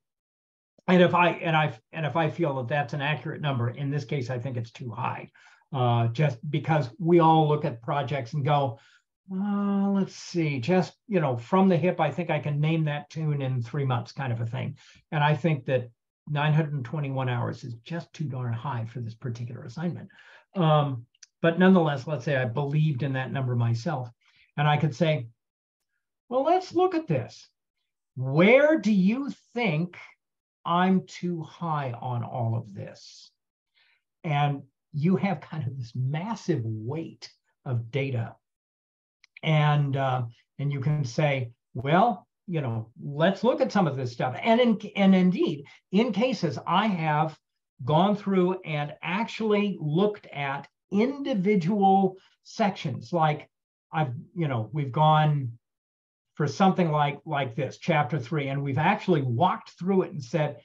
and if I feel that that's an accurate number, in this case, I think it's too high, just because we all look at projects and go, let's see, just, from the hip, I think I can name that tune in 3 months kind of a thing. And I think that 921 hours is just too darn high for this particular assignment. But nonetheless, let's say I believed in that number myself. And I could say, well, let's look at this. Where do you think I'm too high on all of this? and you have kind of this massive weight of data. And you can say, well, let's look at some of this stuff. And indeed, in cases, I have gone through and actually looked at individual sections. Like we've gone for something like this, chapter 3, and we've actually walked through it and said,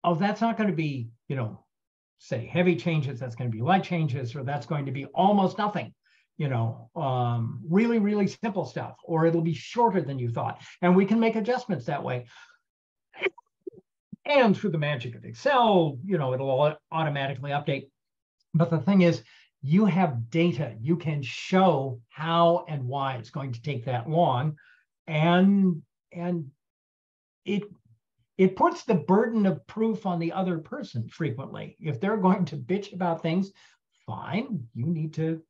oh, that's not going to be, say heavy changes, that's going to be light changes, or that's going to be almost nothing, really, really simple stuff, or it'll be shorter than you thought. And we can make adjustments that way. And through the magic of Excel, it'll automatically update. But the thing is, you have data. You can show how and why it's going to take that long. And it puts the burden of proof on the other person frequently. If they're going to bitch about things, fine, you need to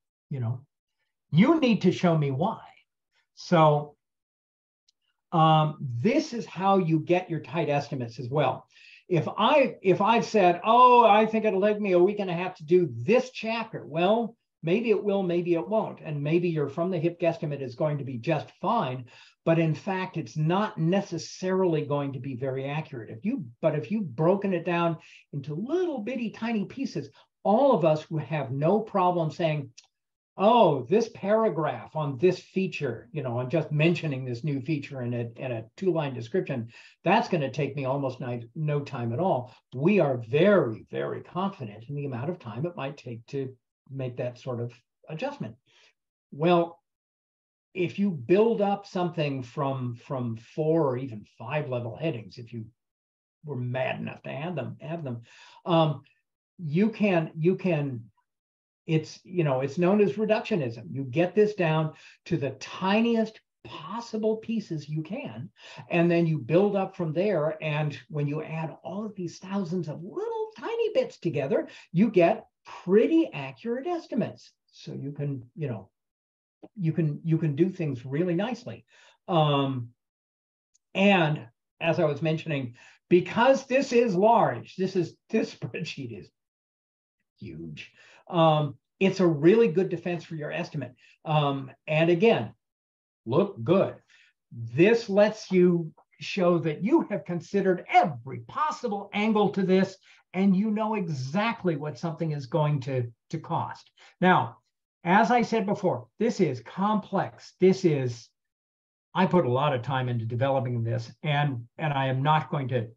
show me why. So this is how you get your tight estimates as well. If I've said, oh, I think it'll take me a week and a half to do this chapter, well, maybe it will, maybe it won't. And maybe your from the hip guesstimate is going to be just fine. But in fact, it's not necessarily going to be very accurate. But if you've broken it down into little bitty tiny pieces, all of us would have no problem saying, oh, this paragraph on this feature, on just mentioning this new feature in a 2-line description, that's going to take me almost no time at all. We are very, very confident in the amount of time it might take to make that sort of adjustment. Well, if you build up something from 4 or even 5 level headings, if you were mad enough to have them, you can. It's known as reductionism. You get this down to the tiniest possible pieces you can, and then you build up from there. And when you add all of these thousands of little tiny bits together, you get pretty accurate estimates. So you can do things really nicely. And as I was mentioning, because this is large, this spreadsheet is huge. It's a really good defense for your estimate. And again, look good. This lets you show that you have considered every possible angle to this, and you know exactly what something is going to cost. Now, as I said before, this is complex. I put a lot of time into developing this, and I am not going to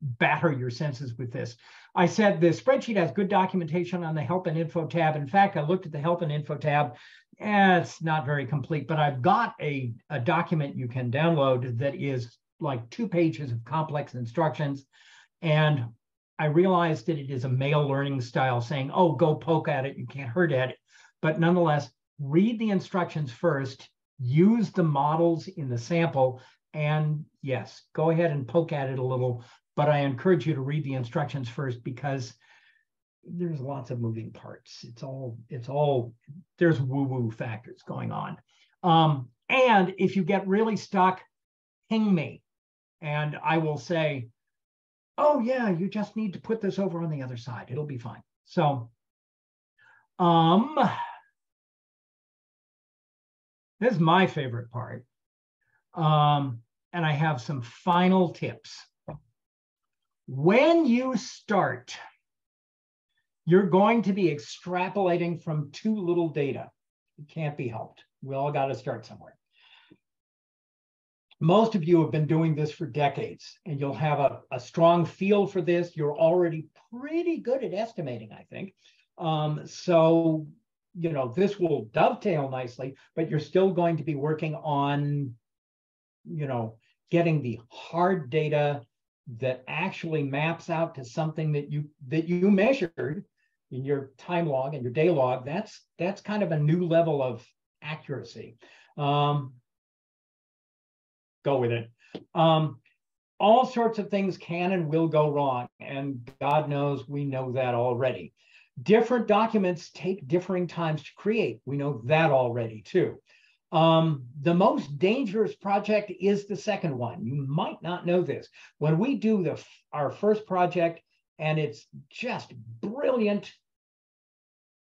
batter your senses with this. I said the spreadsheet has good documentation on the help and info tab. In fact, I looked at the help and info tab. It's not very complete, but I've got a document you can download that is like 2 pages of complex instructions. And I realized that it is a male learning style saying, oh, go poke at it, you can't hurt at it. But nonetheless, read the instructions first, use the models in the sample, and yes, go ahead and poke at it a little. But I encourage you to read the instructions first, because there's lots of moving parts. There's woo-woo factors going on. And if you get really stuck, ping me, and I will say, oh yeah, you just need to put this over on the other side. It'll be fine. So, this is my favorite part. And I have some final tips. When you start, you're going to be extrapolating from too little data. It can't be helped. We all got to start somewhere. Most of you have been doing this for decades, and you'll have a strong feel for this. You're already pretty good at estimating, I think. So, this will dovetail nicely, but you're still going to be working on, getting the hard data that actually maps out to something that you measured in your time log and your day log. That's kind of a new level of accuracy. Go with it. All sorts of things can and will go wrong, and God knows we know that already. Different documents take differing times to create. We know that already too. The most dangerous project is the second one. You might not know this. When we do our first project, and it's just brilliant.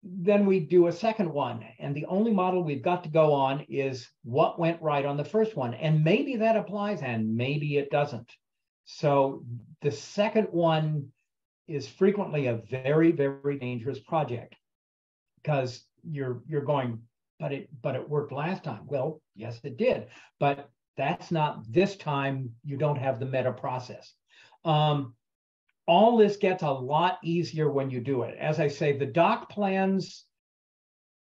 Then we do a second one. And the only model we've got to go on is what went right on the first one. And maybe that applies and maybe it doesn't. So the second one is frequently a very, very dangerous project because you're going, but it worked last time. Well, yes, it did. But that's not this time. You don't have the meta process. All this gets a lot easier when you do it. As I say, the doc plans,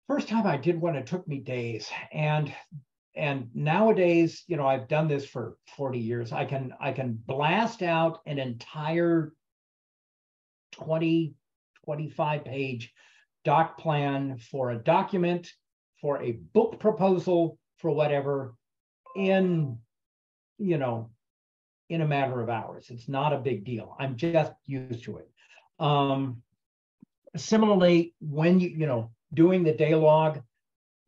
first time I did one, it took me days. And nowadays, you know, I've done this for 40 years. I can blast out an entire 20, 25 page doc plan for a document, for a book proposal, for whatever, in, you know, in a matter of hours. It's not a big deal. I'm just used to it. Similarly, when you know, doing the day log,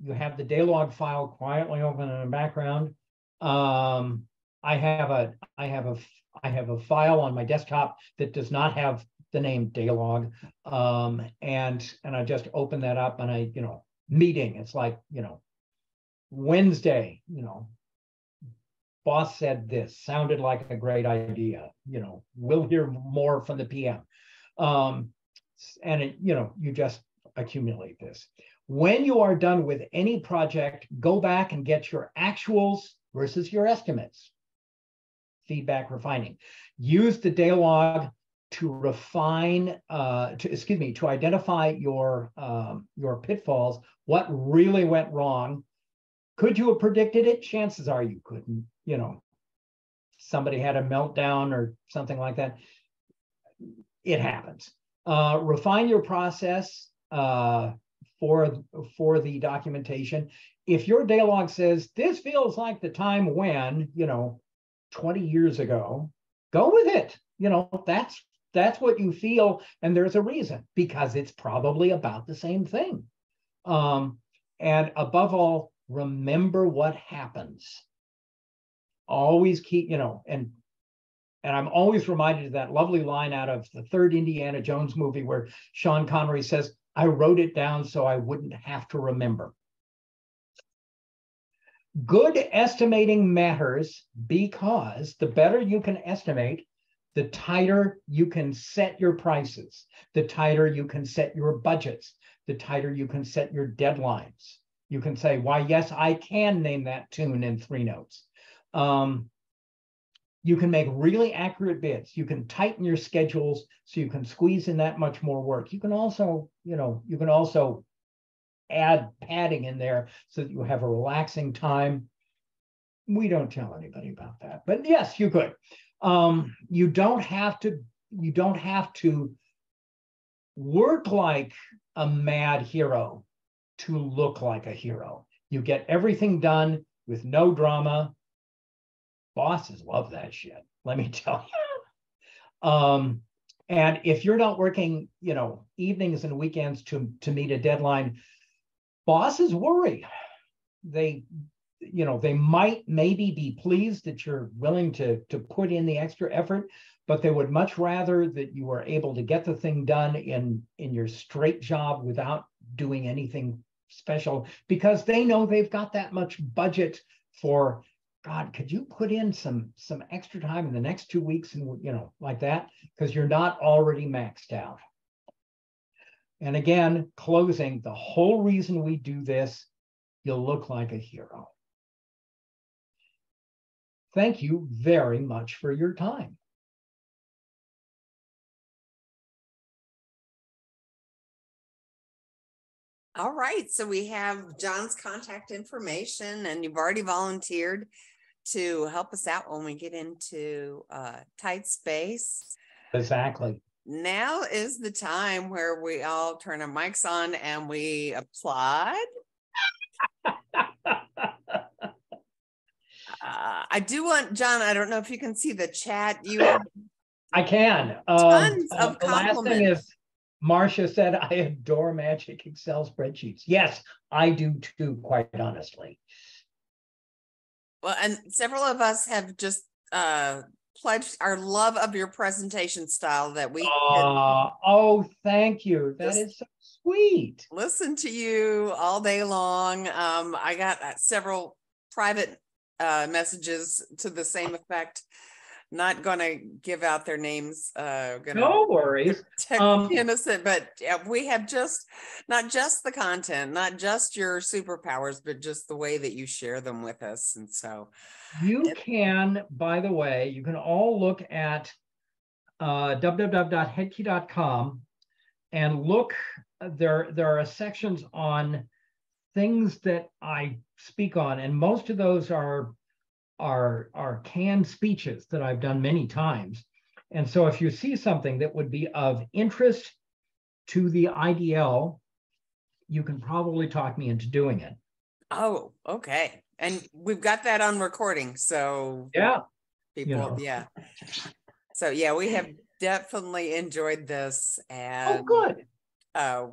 you have the day log file quietly open in the background. I have a file on my desktop that does not have the name day log. And I just open that up and I, you know, meeting. It's like, you know, Wednesday, you know, boss said this, sounded like a great idea. You know, we'll hear more from the PM. And it, you know, you just accumulate this. When you are done with any project, go back and get your actuals versus your estimates. Feedback refining. Use the day log to refine, to identify your pitfalls, what really went wrong. Could you have predicted it? Chances are you couldn't. You know, somebody had a meltdown or something like that. It happens. Refine your process for the documentation. If your day log says, this feels like the time when, you know, 20 years ago, go with it. You know, that's what you feel. And there's a reason, because it's probably about the same thing. And above all, remember what happens. Always keep, you know, and I'm always reminded of that lovely line out of the third Indiana Jones movie where Sean Connery says, I wrote it down so I wouldn't have to remember. Good estimating matters because the better you can estimate, the tighter you can set your prices, the tighter you can set your budgets, the tighter you can set your deadlines. You can say, why, yes, I can name that tune in 3 notes. You can make really accurate bids. You can tighten your schedules so you can squeeze in that much more work. You can also, you know, you can also add padding in there so that you have a relaxing time. We don't tell anybody about that, but yes, you could. You don't have to work like a mad hero to look like a hero. You get everything done with no drama. Bosses love that shit, let me tell you. And if you're not working, you know, evenings and weekends to meet a deadline, bosses worry. They, you know, they might maybe be pleased that you're willing to put in the extra effort, but they would much rather that you are able to get the thing done in your straight job without doing anything special, because they know they've got that much budget for, God, could you put in some extra time in the next 2 weeks and, you know, like that, because you're not already maxed out. And again, closing, the whole reason we do this, you'll look like a hero. Thank you very much for your time.
All right, so we have John's contact information, and you've already volunteered to help us out when we get into tight space.
Exactly.
Now is the time where we all turn our mics on and we applaud. I do want, John, I don't know if you can see the chat. You have
I can.
tons of
the last thing is, Marcia said, I adore Magic Excel spreadsheets. Yes, I do too, quite honestly.
Well, and several of us have just pledged our love of your presentation style that we
oh, thank you. That is so sweet.
Listen to you all day long. I got several private messages to the same effect. Not going to give out their names.
No worries.
Innocent, but we have not just the content, not just your superpowers, but just the way that you share them with us. And so
you can, by the way, you can all look at www.hedtke.com and look. There are sections on things that I speak on, and most of those are canned speeches that I've done many times. And so if you see something that would be of interest to the IDL, you can probably talk me into doing it.
Oh, okay. And we've got that on recording. So
yeah,
people, yeah. So yeah, we have definitely enjoyed this, and
good.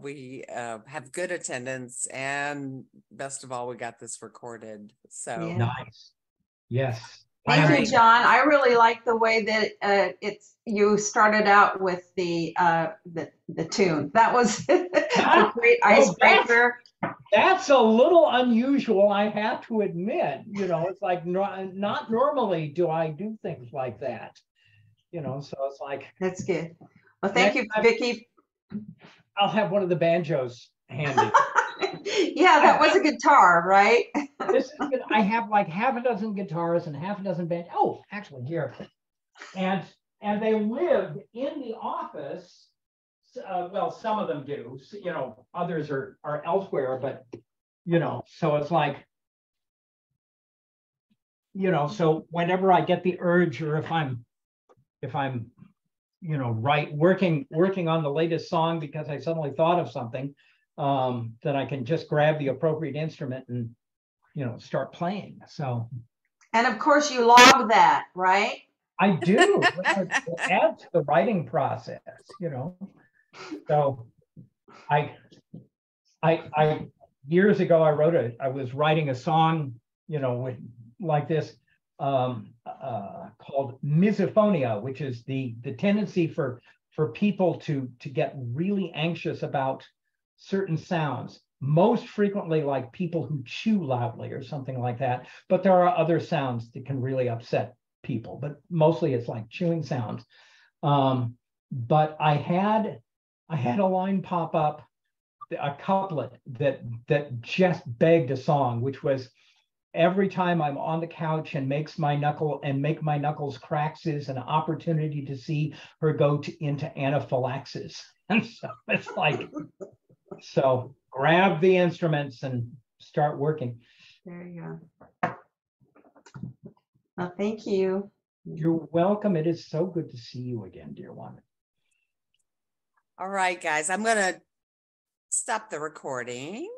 We have good attendance, and best of all, we got this recorded. So
nice. Yes.
Thank you, John. I really like the way that you started out with the tune. That was a great icebreaker.
That's a little unusual, I have to admit. It's like not normally do I do things like that. So it's like,
that's good. Well, thank you, Vicki.
I'll have one of the banjos handy.
Yeah, that was a guitar, right?
This is good. I have like half a dozen guitars and half a dozen banjos. Oh, actually here. And they live in the office. Well, some of them do. Others are elsewhere, but so it's like, so whenever I get the urge, or if I'm working on the latest song because I suddenly thought of something, that I can just grab the appropriate instrument and start playing. So,
and of course you log that, right?
I do. It adds to the writing process. So I years ago I was writing a song, like this, called misophonia, which is the tendency for people to get really anxious about certain sounds, most frequently like people who chew loudly or something like that. But there are other sounds that can really upset people, but mostly it's like chewing sounds. But I had a line pop up, a couplet that just begged a song, which was, every time I'm on the couch and make my knuckles cracks is an opportunity to see her go into anaphylaxis. And so it's like, so grab the instruments and start working.
There you go. Well, thank you.
You're welcome. It is so good to see you again, dear one.
All right, guys, I'm going to stop the recording.